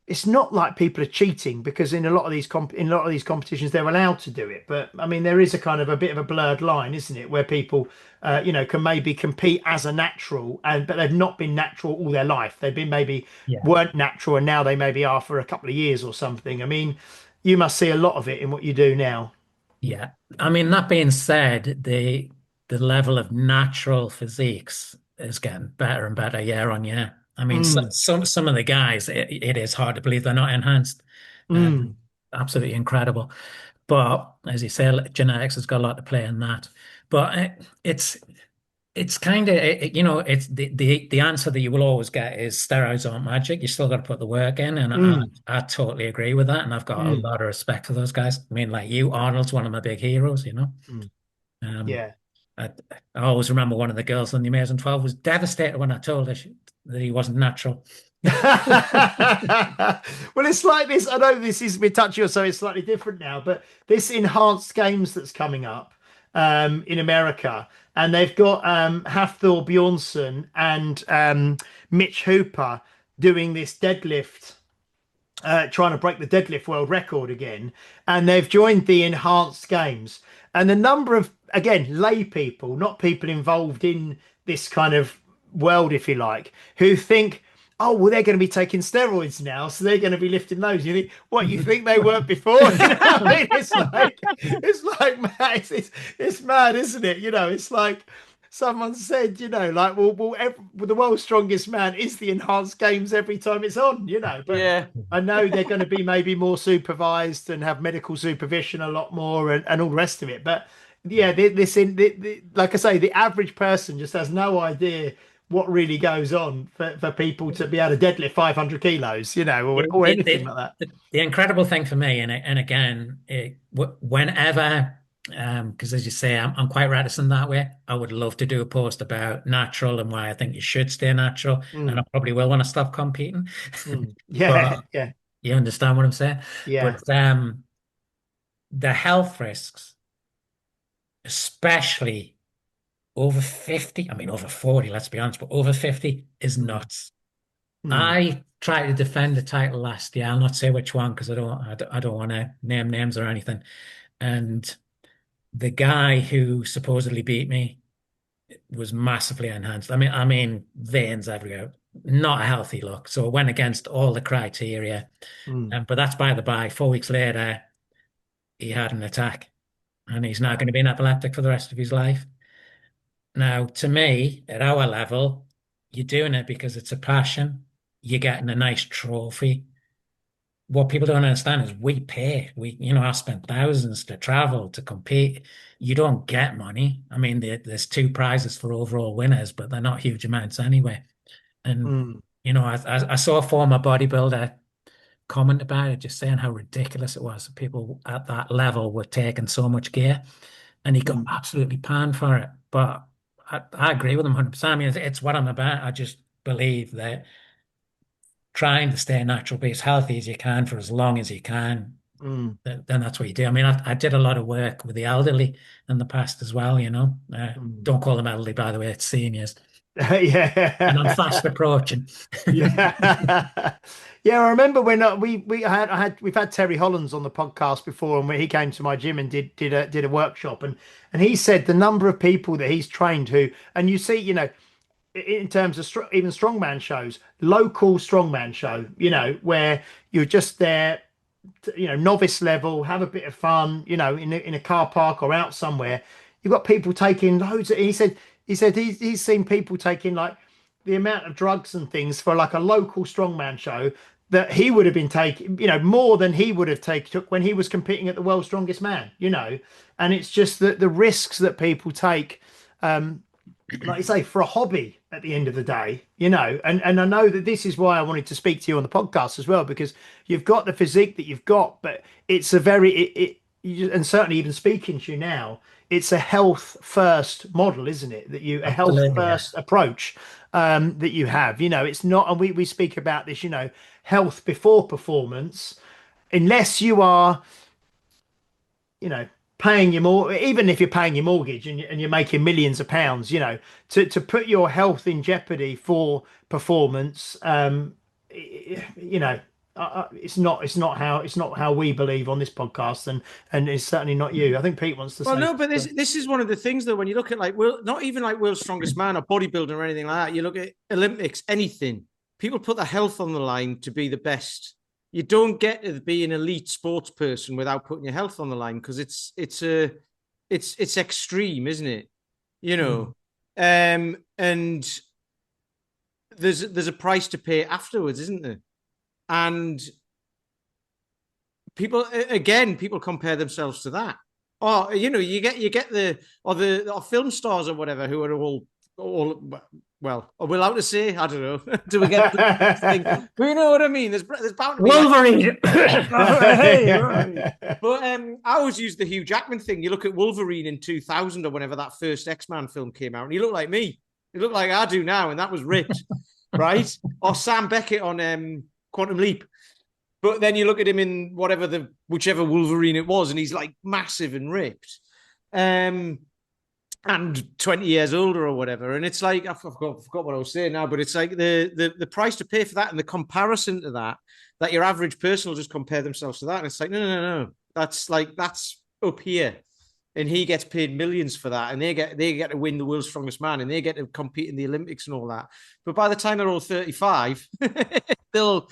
it's not like people are cheating, because in a lot of these competitions they're allowed to do it, but I mean there is a kind of a bit of a blurred line, isn't it, where people can maybe compete as a natural, but they've not been natural all their life. They've been maybe Yeah. weren't natural and now they maybe are for a couple of years or something. I mean, you must see a lot of it in what you do now. Yeah. I mean, that being said, the level of natural physiques is getting better and better year on year. I mean, Mm, some of the guys, it is hard to believe they're not enhanced. mm, Absolutely incredible. But as you say, genetics has got a lot to play in that. But it's kind of it's the answer that you will always get is steroids aren't magic. You still got to put the work in, and mm, I totally agree with that. And I've got a mm, lot of respect for those guys. I mean, like you, Arnold's one of my big heroes. mm. Um, Yeah. I, I always remember one of the girls on the Amazing 12 was devastated when I told her that he wasn't natural. Well, it's like this. I know this is a bit touchy, or so it's slightly different now, but this enhanced games that's coming up in America, and they've got Hafthor Bjornsson and Mitch Hooper doing this deadlift, trying to break the deadlift world record again, and they've joined the enhanced games. And the number of, again, lay people, not people involved in this kind of world, if you like, who think, oh, well, they're going to be taking steroids now, so they're going to be lifting those. You think, what, you think they weren't before? You know what I mean? It's like mad. It's mad, isn't it? It's like someone said, like, well, the world's strongest man is the enhanced games every time it's on, but Yeah. I know they're going to be maybe more supervised and have medical supervision a lot more, and all the rest of it. But yeah, like I say, the average person just has no idea what really goes on for people to be able to deadlift 500 kilos, or anything like that. The incredible thing for me, and again, whenever, because as you say, I'm quite reticent that way. I would love to do a post about natural and why I think you should stay natural, and I Mm, probably will when I stop competing. yeah, But yeah, you understand what I'm saying? yeah. But the health risks, especially over 50, I mean over 40, let's be honest, but over 50 is Mm, nuts. mm, I tried to defend the title last year. I'll not say which one because I don't want to name names or anything. And the guy who supposedly beat me was massively enhanced. I mean, veins everywhere, not a healthy look. So it went against all the criteria. mm, But that's by the by. 4 weeks later, he had an attack, and he's now going to be an epileptic for the rest of his life. Now, to me, at our level, you're doing it because it's a passion. You're getting a nice trophy. What people don't understand is we pay. I spent thousands to travel, to compete. You don't get money. I mean, there's two prizes for overall winners, but they're not huge amounts anyway. And, mm, I saw a former bodybuilder comment about it, just saying how ridiculous it was. People at that level were taking so much gear, and he got mm, absolutely panned for it. But I agree with him 100%. I mean, it's what I'm about. I just believe that trying to stay natural, be as healthy as you can for as long as you can, mm, then that's what you do. I mean, I did a lot of work with the elderly in the past as well, mm. Don't call them elderly, by the way, it's seniors. And I'm fast Yeah. approaching. Yeah, yeah. I remember when we've had Terry Hollands on the podcast before, and when he came to my gym and did a workshop, and he said the number of people that he's trained who, and you see, in terms of even strongman shows, local strongman show, where you're just there, novice level, have a bit of fun, in a car park or out somewhere. You've got people taking loads of, he said he's seen people taking like the amount of drugs and things for like a local strongman show that he would have been taking, more than he would have took when he was competing at the world's strongest man, and it's just that the risks that people take, like you say, for a hobby, at the end of the day, you know. And I know that this is why I wanted to speak to you on the podcast as well, because you've got the physique that you've got, but it's a very and certainly even speaking to you now, it's a health first model, isn't it? That you a health Absolutely, yeah. first approach that you have. You know, it's not, and we speak about this, you know, health before performance, unless you are, you know, paying your more, even if you're paying your mortgage and you're making millions of pounds, you know, to put your health in jeopardy for performance, you know, it's not how we believe on this podcast, and it's certainly not you. I think Pete wants to Well, say no, but something. this is one of the things though. When you look at like, not even like World's Strongest Man or bodybuilding or anything like that. You look at Olympics, anything. People put their health on the line to be the best. You don't get to be an elite sports person without putting your health on the line, because it's extreme, isn't it? You know, and there's a price to pay afterwards, isn't there? And people compare themselves to that. Oh, you know, you get the film stars or whatever who are all well, are we allowed to say? I don't know. Do we get the thing? But you know what I mean? There's bound to be Wolverine. But I always use the Hugh Jackman thing. You look at Wolverine in 2000 or whenever that first X-Man film came out, and he looked like me. He looked like I do now, and that was ripped, right? Or Sam Beckett on Quantum Leap. But then you look at him in whichever Wolverine it was, and he's like massive and ripped, and 20 years older or whatever. And it's like, I forgot what I was saying now, but it's like the price to pay for that and the comparison to that your average person will just compare themselves to that. And it's like, no. That's up here. And he gets paid millions for that, and they get to win the world's strongest man, and they get to compete in the Olympics and all that. But by the time they're all 35, they'll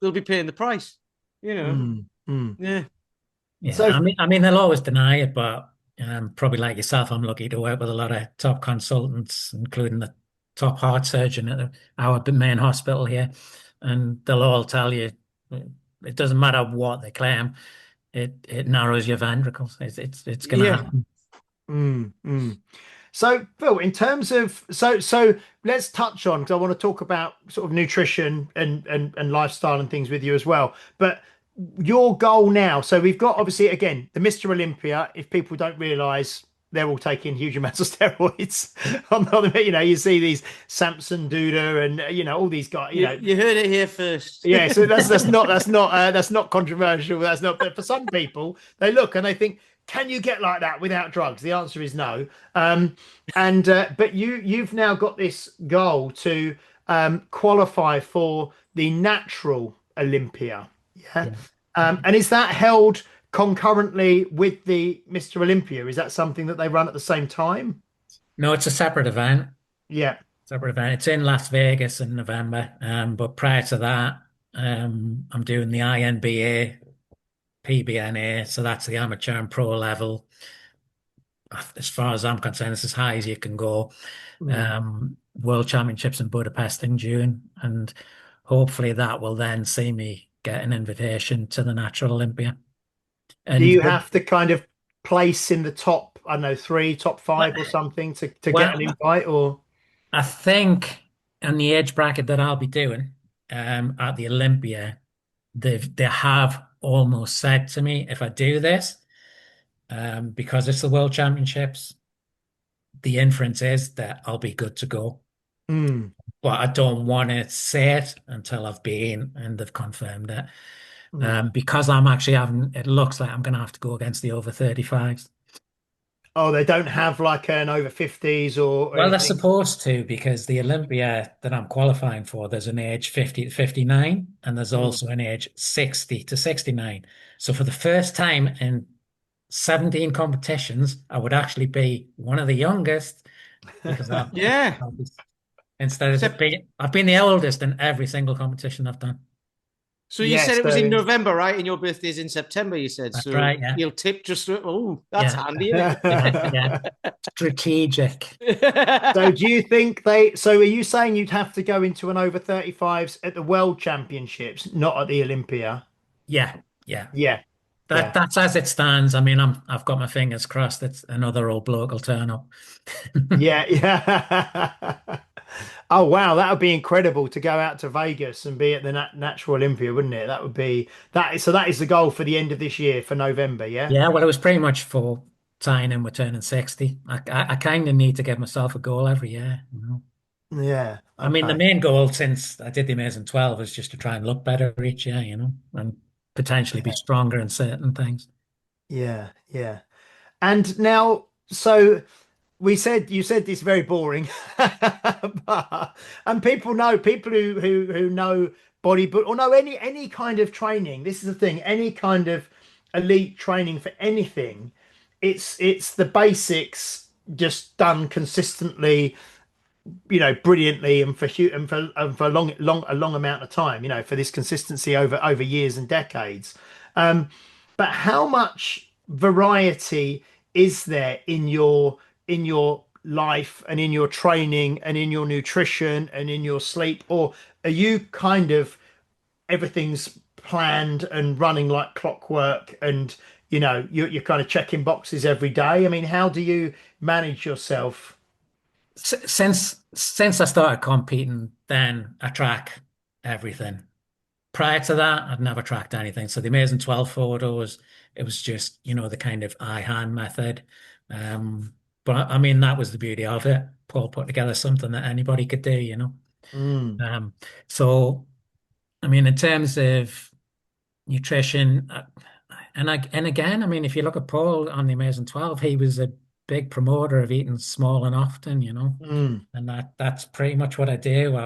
be paying the price, you know. Yeah. Yeah, So I mean, they'll always deny it, but probably like yourself, I'm lucky to work with a lot of top consultants, including the top heart surgeon at our main hospital here, and they'll all tell you it doesn't matter what they claim, it narrows your ventricles. It's going to happen. So, Phil, in terms of so let's touch on, because I want to talk about sort of nutrition and lifestyle and things with you as well. But your goal now, so we've got obviously again the Mr. Olympia. If people don't realise, they're all taking huge amounts of steroids. You know, you see these Samson Duda and you know all these guys. You heard it here first. Yeah, so that's not controversial. That's not. But for some people, they look and they think, can you get like that without drugs? The answer is no. But you've now got this goal to qualify for the Natural Olympia. Yeah. And is that held concurrently with the Mr. Olympia? Is that something that they run at the same time? No, it's a separate event. Yeah. Separate event. It's in Las Vegas in November. But prior to that, I'm doing the INBA, PBNA, so that's the amateur and pro level. As far as I'm concerned, it's as high as you can go. World Championships in Budapest in June, and hopefully that will then see me get an invitation to the Natural Olympia. And do you have to kind of place in the top, I don't know, 3, top 5 or something to get an invite? Or I think in the age bracket that I'll be doing at the Olympia, they have almost said to me, if I do this, because it's the World Championships, the inference is that I'll be good to go. But I don't want to say it until I've been and they've confirmed it. Because I'm actually it looks like I'm going to have to go against the over 35s. Oh, they don't have like an over 50s or well, anything? They're supposed to, because the Olympia that I'm qualifying for, there's an age 50 to 59, and there's also an age 60 to 69. So for the first time in 17 competitions, I would actually be one of the youngest, because instead of I've been the oldest in every single competition I've done. So you said it was in November, right? And your birthday's in September, you said. That's so right, yeah. You'll tip just... Oh, that's handy, isn't it? Yeah. Strategic. So do you think so are you saying you'd have to go into an over 35s at the World Championships, not at the Olympia? Yeah. That's as it stands. I mean, I've got my fingers crossed that another old bloke will turn up. Yeah. Oh wow, that would be incredible to go out to Vegas and be at the Natural Olympia, wouldn't it? That would be that. So that is the goal for the end of this year for November, yeah. Yeah, well, it was pretty much for tying in with turning 60. I kind of need to give myself a goal every year, you know. Yeah. I mean, the Okay. main goal since I did the Amazing 12 is just to try and look better each year, you know, and potentially be Yeah. stronger in certain things. Yeah. Yeah. And now, so we said you said this very boring, and people who know bodybuilding or know any kind of training. This is the thing, any kind of elite training for anything. It's the basics just done consistently, brilliantly, and for a long amount of time, for this consistency over years and decades. Um, but how much variety is there in your life and in your training and in your nutrition and in your sleep, or are you kind of everything's planned and running like clockwork, and you're kind of checking boxes every day? I mean, how do you manage yourself? Since I started competing, then I track everything. Prior to that, I'd never tracked anything. So the Amazing 12 photos, it was just, the kind of eye hand method. But I mean, that was the beauty of it. Paul put together something that anybody could do, you know. Mm, Um, so I mean, in terms of nutrition, and again, I mean, if you look at Paul on the Amazing 12, he was a big promoter of eating small and often, you know, mm, and that's pretty much what I do.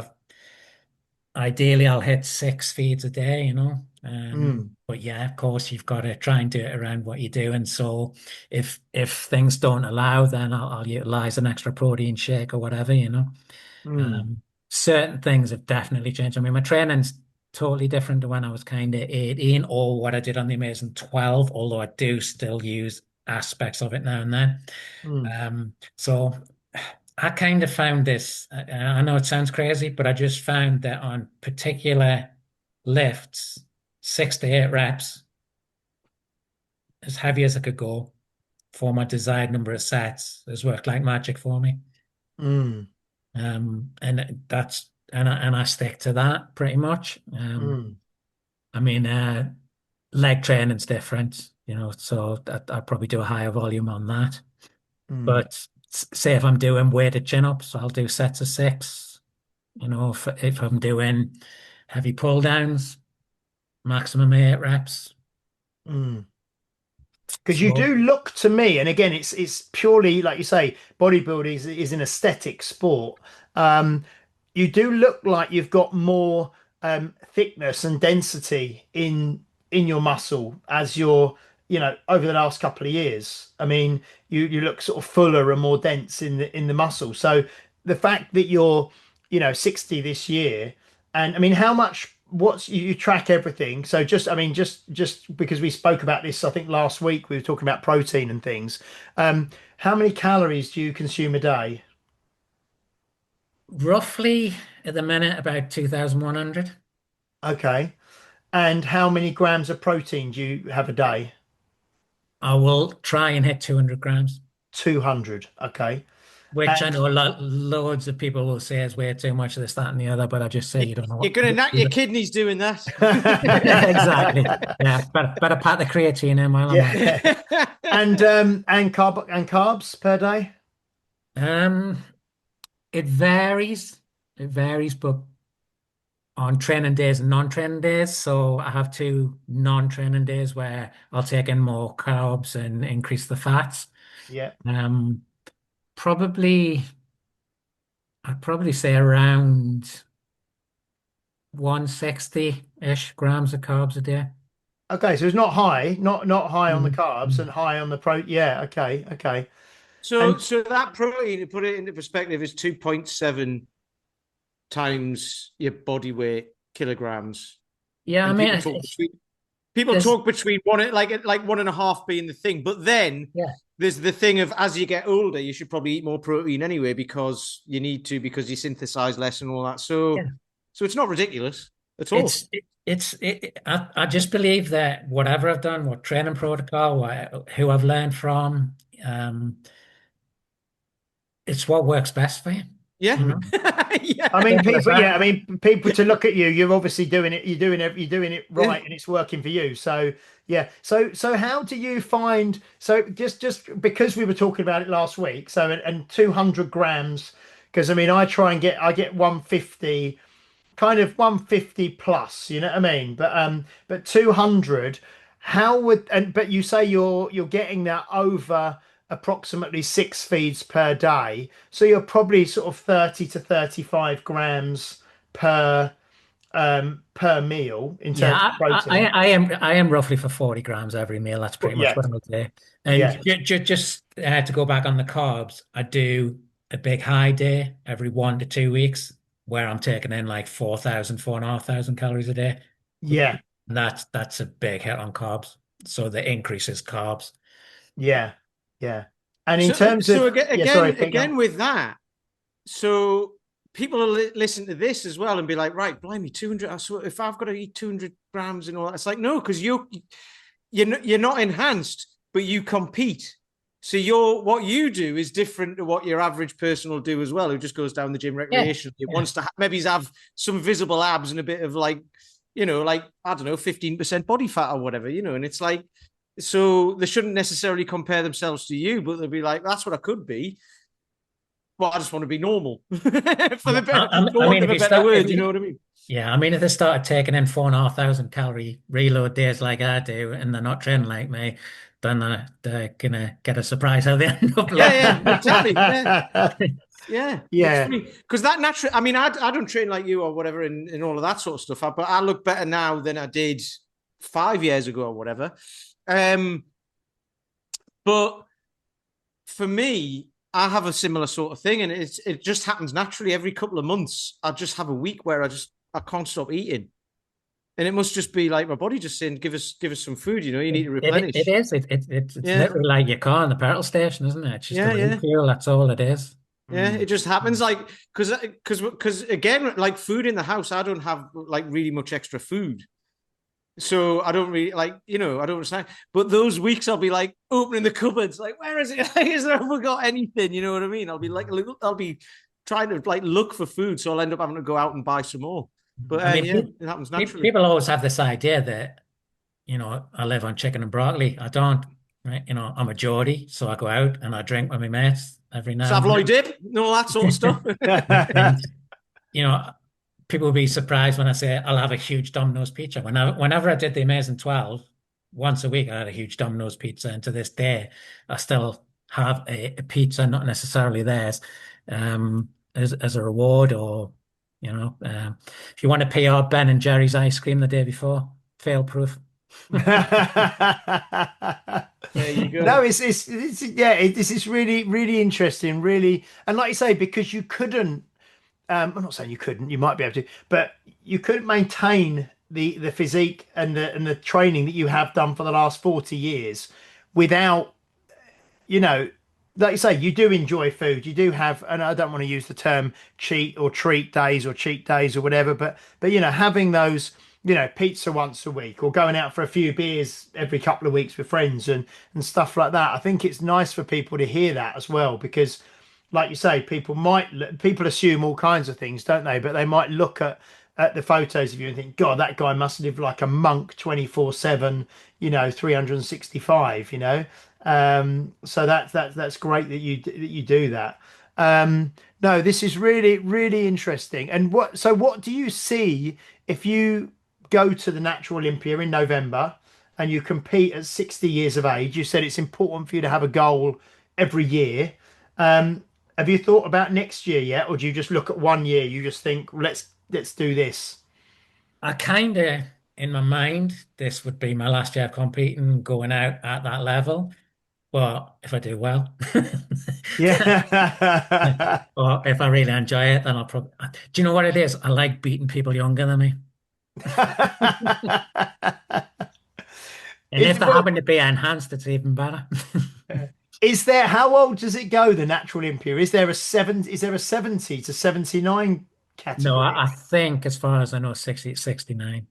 Ideally, I'll hit 6 feeds a day, you know. mm, But yeah, of course, you've got to try and do it around what you're doing. So if things don't allow, then I'll utilize an extra protein shake or whatever, you know. mm, Um, Certain things have definitely changed. I mean, my training's totally different to when I was kind of 18 or what I did on the Amazing 12, although I do still use aspects of it now and then. mm, So I kind of found this, I know it sounds crazy, but I just found that on particular lifts, 6 to 8 reps, as heavy as I could go for my desired number of sets, has worked like magic for me. mm, And I stick to that pretty much. mm, I mean, leg training's different, you know, so I'd probably do a higher volume on that. mm, But say if I'm doing weighted chin-ups, I'll do sets of 6. You know, if I'm doing heavy pull downs, maximum 8 reps. mm. Because you So do look to me, and again, it's purely like you say, bodybuilding is an aesthetic sport. Um, you do look like you've got more thickness and density in your muscle as you're, over the last couple of years. I mean, you look sort of fuller and more dense in the muscle. So the fact that you're, 60 this year, and I mean, how much? What's you track everything? So just, I mean, just because we spoke about this, I think last week we were talking about protein and things. How many calories do you consume a day? roughly at the minute, about 2,100. Okay. And how many grams of protein do you have a day? I will try and hit 200 grams, 200. Okay. which I And know loads of people will say is way too much of this, that, and the other, but I just say You, you don't know you're what. going to knock your kidneys doing that. Exactly. Yeah, better pat the creatine in while I'm at it. yeah. And carbs per day? Um, it varies. It varies, but on training days and non-training days. So I have two non-training days where I'll take in more carbs and increase the fats. Yeah. Um, probably, I'd probably say around 160-ish grams of carbs a day. Okay, so it's not high, not high on the Mm, carbs and mm. high on the pro. Yeah, okay, okay. so, And so that protein, to put it into perspective, is 2.7 times your body weight kilograms. Yeah, I And mean, people there's, talk between one like 1.5 being the thing, but then yeah, there's the thing of as you get older, you should probably eat more protein anyway because you need to because you synthesize less and all that. yeah. So it's not ridiculous at all. I just believe that whatever I've done, what training protocol, who I've learned from, um, it's what works best for you. Yeah. Yeah. I mean, people to look at you, you're obviously doing it, you're doing it right, and it's working for you. So yeah. So how do you find, so just because we were talking about it last week, so and 200 grams, because I mean I get 150, kind of 150 plus, you know what I mean? But 200, how would, and but you say you're getting that over approximately 6 feeds per day, so you're probably sort of 30 to 35 grams per meal in terms of Yeah, protein. I am roughly for 40 grams every meal. That's Well, pretty much yeah, what I do. And yeah, just to go back on the carbs, I do a big high day every 1 to 2 weeks where I'm taking in like 4,000, 4,500 calories a day. yeah, And that's a big hit on carbs. So the increase is carbs. yeah, yeah. And in So, terms so of, again, yeah, sorry, again, Pete, go on. again with that, so people will listen to this as well and be like, right, blimey, 200. So if I've got to eat 200 grams and all that, it's like, no, because you're not enhanced, but you compete. So what you do is different to what your average person will do as well, who just goes down the gym Yeah, recreationally. It yeah. wants to maybe have some visible abs and a bit of like, like, I don't know, 15% body fat or whatever, and it's like, so they shouldn't necessarily compare themselves to you, but they'll be like, that's what I could be. Well, I just want to be normal, Yeah. for I want mean, of if a you better start, word. You know what I mean? yeah, I mean, if they started taking in 4,500 calorie reload days like I do, and they're not training like me, then they're gonna get a surprise how they end up Yeah, looking. yeah, exactly. Yeah, yeah. It's Yeah. funny because that natural. I mean, I don't train like you or whatever in all of that sort of stuff. But I look better now than I did 5 years ago or whatever. But for me, I have a similar sort of thing, and it just happens naturally. Every couple of months, I just have a week where I can't stop eating, and it must just be like my body just saying, give us some food. You need to It replenish. is. It's Yeah, literally like your car in the petrol station, isn't it? It's just a yeah, yeah. refuel. That's all it is. Yeah, Mm. it just happens like because again, like food in the house, I don't have like really much extra food. So I don't really like, I don't understand. But those weeks I'll be like opening the cupboards, like, where is it? Like, is there ever got anything? You know what I mean? I'll be like, I'll be trying to like look for food, so I'll end up having to go out and buy some more. But I mean, yeah, it happens naturally. people always have this idea that, I live on chicken and broccoli. I don't, right? I'm a Geordie, so I go out and I drink with my mates every now and Savloy dip, and all that sort of stuff. then. And, you know, people will be surprised when I say I'll have a huge Domino's pizza. Whenever I did the Amazing 12, once a week I had a huge Domino's pizza, and to this day I still have a pizza, not necessarily theirs, as a reward, or if you want to PR Ben and Jerry's ice cream the day before, fail proof. There you go. No, it's yeah, this is really, really interesting, really. And like you say, because you couldn't, I'm not saying you couldn't, you might be able to, but you couldn't maintain the physique and the training that you have done for the last 40 years without, you know, like you say, you do enjoy food. You do have, and I don't want to use the term cheat or treat days or cheat days or whatever, but having those, pizza once a week or going out for a few beers every couple of weeks with friends and stuff like that. I think it's nice for people to hear that as well, because like you say, people assume all kinds of things, don't they? But they might look at the photos of you and think, God, that guy must live like a monk 24/7, 365, so that's great that you do that. No, this is really, really interesting. And what do you see if you go to the Natural Olympia in November and you compete at 60 years of age? You said it's important for you to have a goal every year. Have you thought about next year yet, or do you just look at one year? You just think, let's do this. I kind of, in my mind, this would be my last year of competing, going out at that level. But if I do well, Yeah. or if I really enjoy it, then I'll probably. Do you know what it is? I like beating people younger than me. And if they Well, happen to be enhanced, it's even better. is there, how old does it go, the Natural Olympia? Is there a 70 to 79 No, category? I think, as far as I know, 60, 69.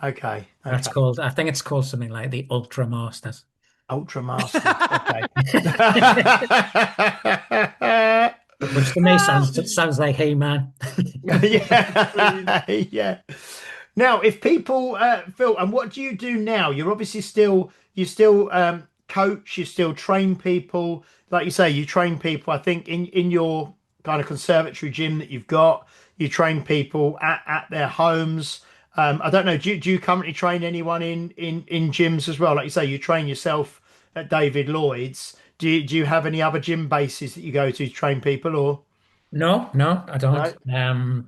Okay, That's okay. called, I think it's called something like the Ultra Masters. Ultra Masters. Okay. Which to me sounds like He-Man. Brilliant. Yeah, yeah. Now, if people, Phil, and what do you do now? You're obviously still you still coach, you still train people. Like you say, you train people. I think in your kind of conservatory gym that you've got, you train people at their homes. I don't know. Do you currently train anyone in gyms as well? Like you say, you train yourself at David Lloyd's. Do you have any other gym bases that you go to train people or No, no, I don't. no?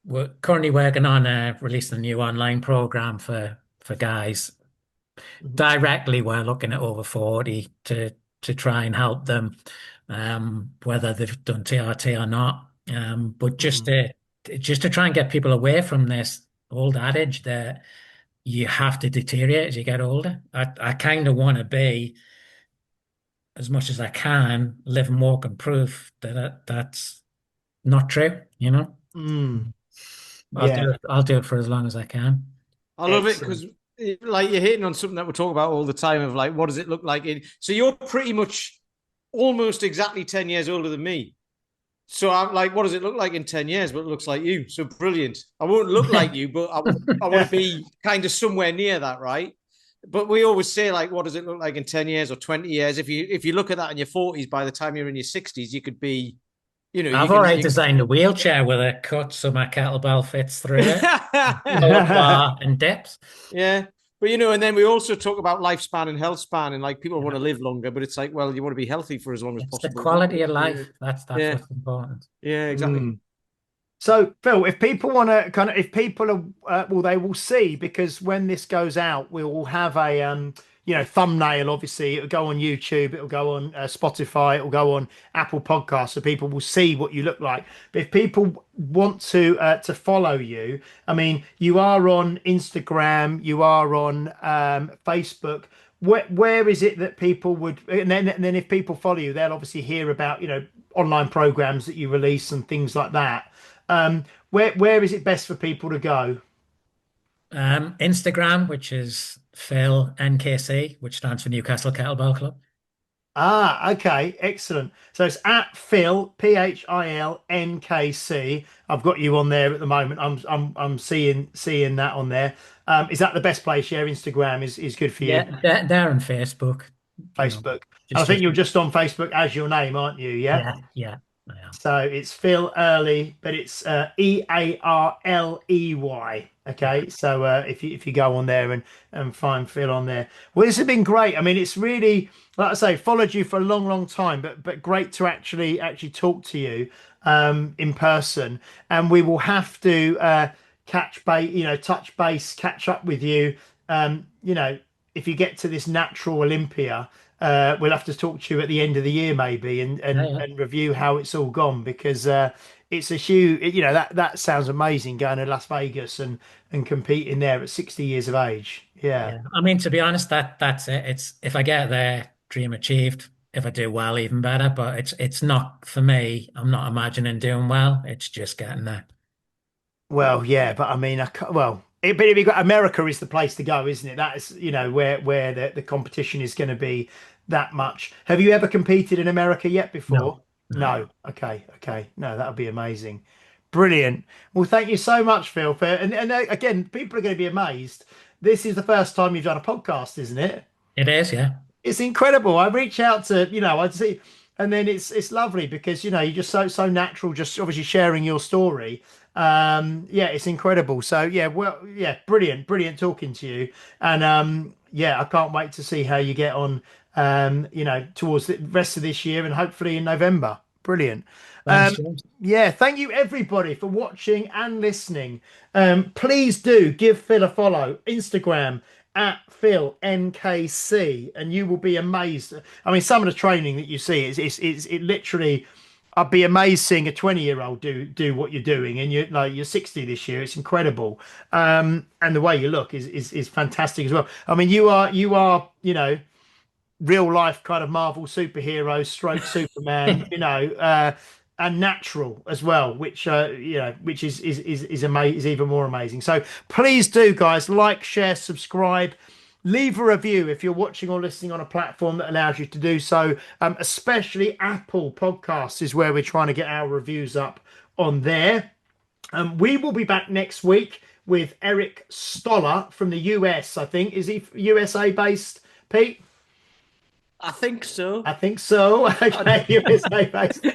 We're currently working on releasing a new online program for guys. Mhm. Directly, we're looking at over 40 to try and help them, whether they've done TRT or not. But Mhm. just to try and get people away from this old adage that you have to deteriorate as you get older. I kind of want to be, as much as I can, live and walk and prove that's not true, you know? Mm. I'll Yeah, do it. I'll do it for as long as I can. I love it excellent. because like you're hitting on something that we talk about all the time of like, what does it look like in? So you're pretty much almost exactly 10 years older than me. So I'm like, what does it look like in 10 years? But it looks like you. So brilliant. I won't look like you, but I want to be kind of somewhere near that, right? But we always say, like, what does it look like in 10 years or 20 years? If you look at that in your 40s, by the time you're in your 60s, you could be, you I've can already designed a wheelchair with a cut so my kettlebell fits through it, lower bar and dips. yeah. But and then we also talk about lifespan and health span, and like people want Yeah. to live longer, but it's like, well, you want to be healthy for as long as It's the possible, don't quality you? of Yeah, life. That's yeah, what's important. yeah, exactly. Mm. So, Phil, if people want to kind of, if people are, well, they will see because when this goes out, we will have a, thumbnail. Obviously, it'll go on YouTube, it'll go on Spotify, it'll go on Apple Podcasts, so people will see what you look like. But if people want to follow you, I mean, you are on Instagram, you are on Facebook. Where is it that people would, and then if people follow you, they'll obviously hear about online programs that you release and things like that. Where is it best for people to go? Instagram, which is Phil NKC, which stands for Newcastle Kettlebell Club. Ah, okay, excellent. So it's at Phil PhilNKC. I've got you on there at the moment. I'm seeing that on there. Is that the best place? Yeah, Instagram is good for you. Yeah, they're on Facebook. You know, Facebook. And I just think just you're just on Facebook as your name, aren't you? Yeah. yeah, yeah, yeah, So it's Phil Earley, but it's Earley. Okay, so if you go on there and find Phil on there, well, this has been great. I mean, it's really, like I say, followed you for a long, long time, but great to actually talk to you in person. And we will have to touch base, catch up with you. If you get to this Natural Olympia. We'll have to talk to you at the end of the year maybe and yeah, and, yeah. and review how it's all gone because it's a huge that sounds amazing going to Las Vegas and competing there at 60 years of age. Yeah. Yeah. I mean, to be honest, that's it. It's if I get there, dream achieved. If I do well, even better. But it's not for me. I'm not imagining doing well. It's just getting there. Well, yeah, but I mean, but it'd be great. America is the place to go, isn't it? That is, where the competition is going to be that much. Have you ever competed in America yet before? No, no. No. Okay, okay. No, that would be amazing. Brilliant. Well, thank you so much, Phil. And again, people are going to be amazed. This is the first time you've done a podcast, isn't it? It is, yeah. It's incredible. I reach out to, I'd see, and then it's lovely because you're just so natural, just obviously sharing your story. Yeah, it's incredible. So yeah, well, yeah, brilliant talking to you. And yeah, I can't wait to see how you get on towards the rest of this year and hopefully in November. Brilliant. Thanks, James. Yeah, thank you everybody for watching and listening. Please do give Phil a follow. Instagram at Phil NKC, and you will be amazed. I mean, some of the training that you see is it literally. I'd be amazed seeing a 20-year-old do what you're doing, and you're 60 this year. It's incredible, and the way you look is fantastic as well. I mean, you are real life kind of Marvel superhero, stroke Superman, and natural as well, which is even more amazing. So please do, guys, like, share, subscribe, leave a review if you're watching or listening on a platform that allows you to do so. Especially Apple Podcasts is where we're trying to get our reviews up on there. We will be back next week with Eric Stoller from the US, I think. Is he USA based, Pete? I think so. Okay, USA based.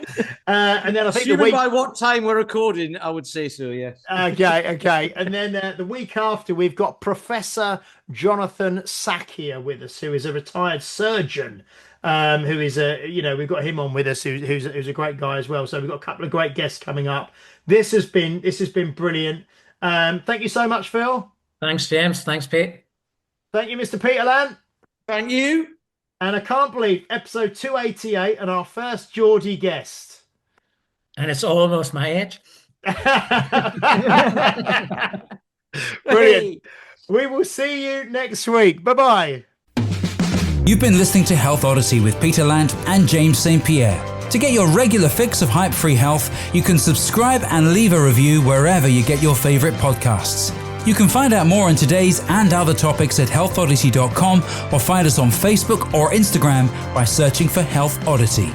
And then I think assuming by what time we're recording, I would say so, yes. Okay. And then the week after, we've got Professor Jonathan Sakia with us, who is a retired surgeon. Who is we've got him on with us, who's a great guy as well. So we've got a couple of great guests coming up. This has been brilliant. Thank you so much, Phil. Thanks, James. Thanks, Pete. Thank you, Mr. Peter Land. Thank you. And I can't believe episode 288 and our first Geordie guest. And it's almost my age. Brilliant. We will see you next week. Bye-bye. You've been listening to Health Odyssey with Peter Lant and James St. Pierre. To get your regular fix of hype-free health, you can subscribe and leave a review wherever you get your favorite podcasts. You can find out more on today's and other topics at healthodyssey.com or find us on Facebook or Instagram by searching for Health Odyssey.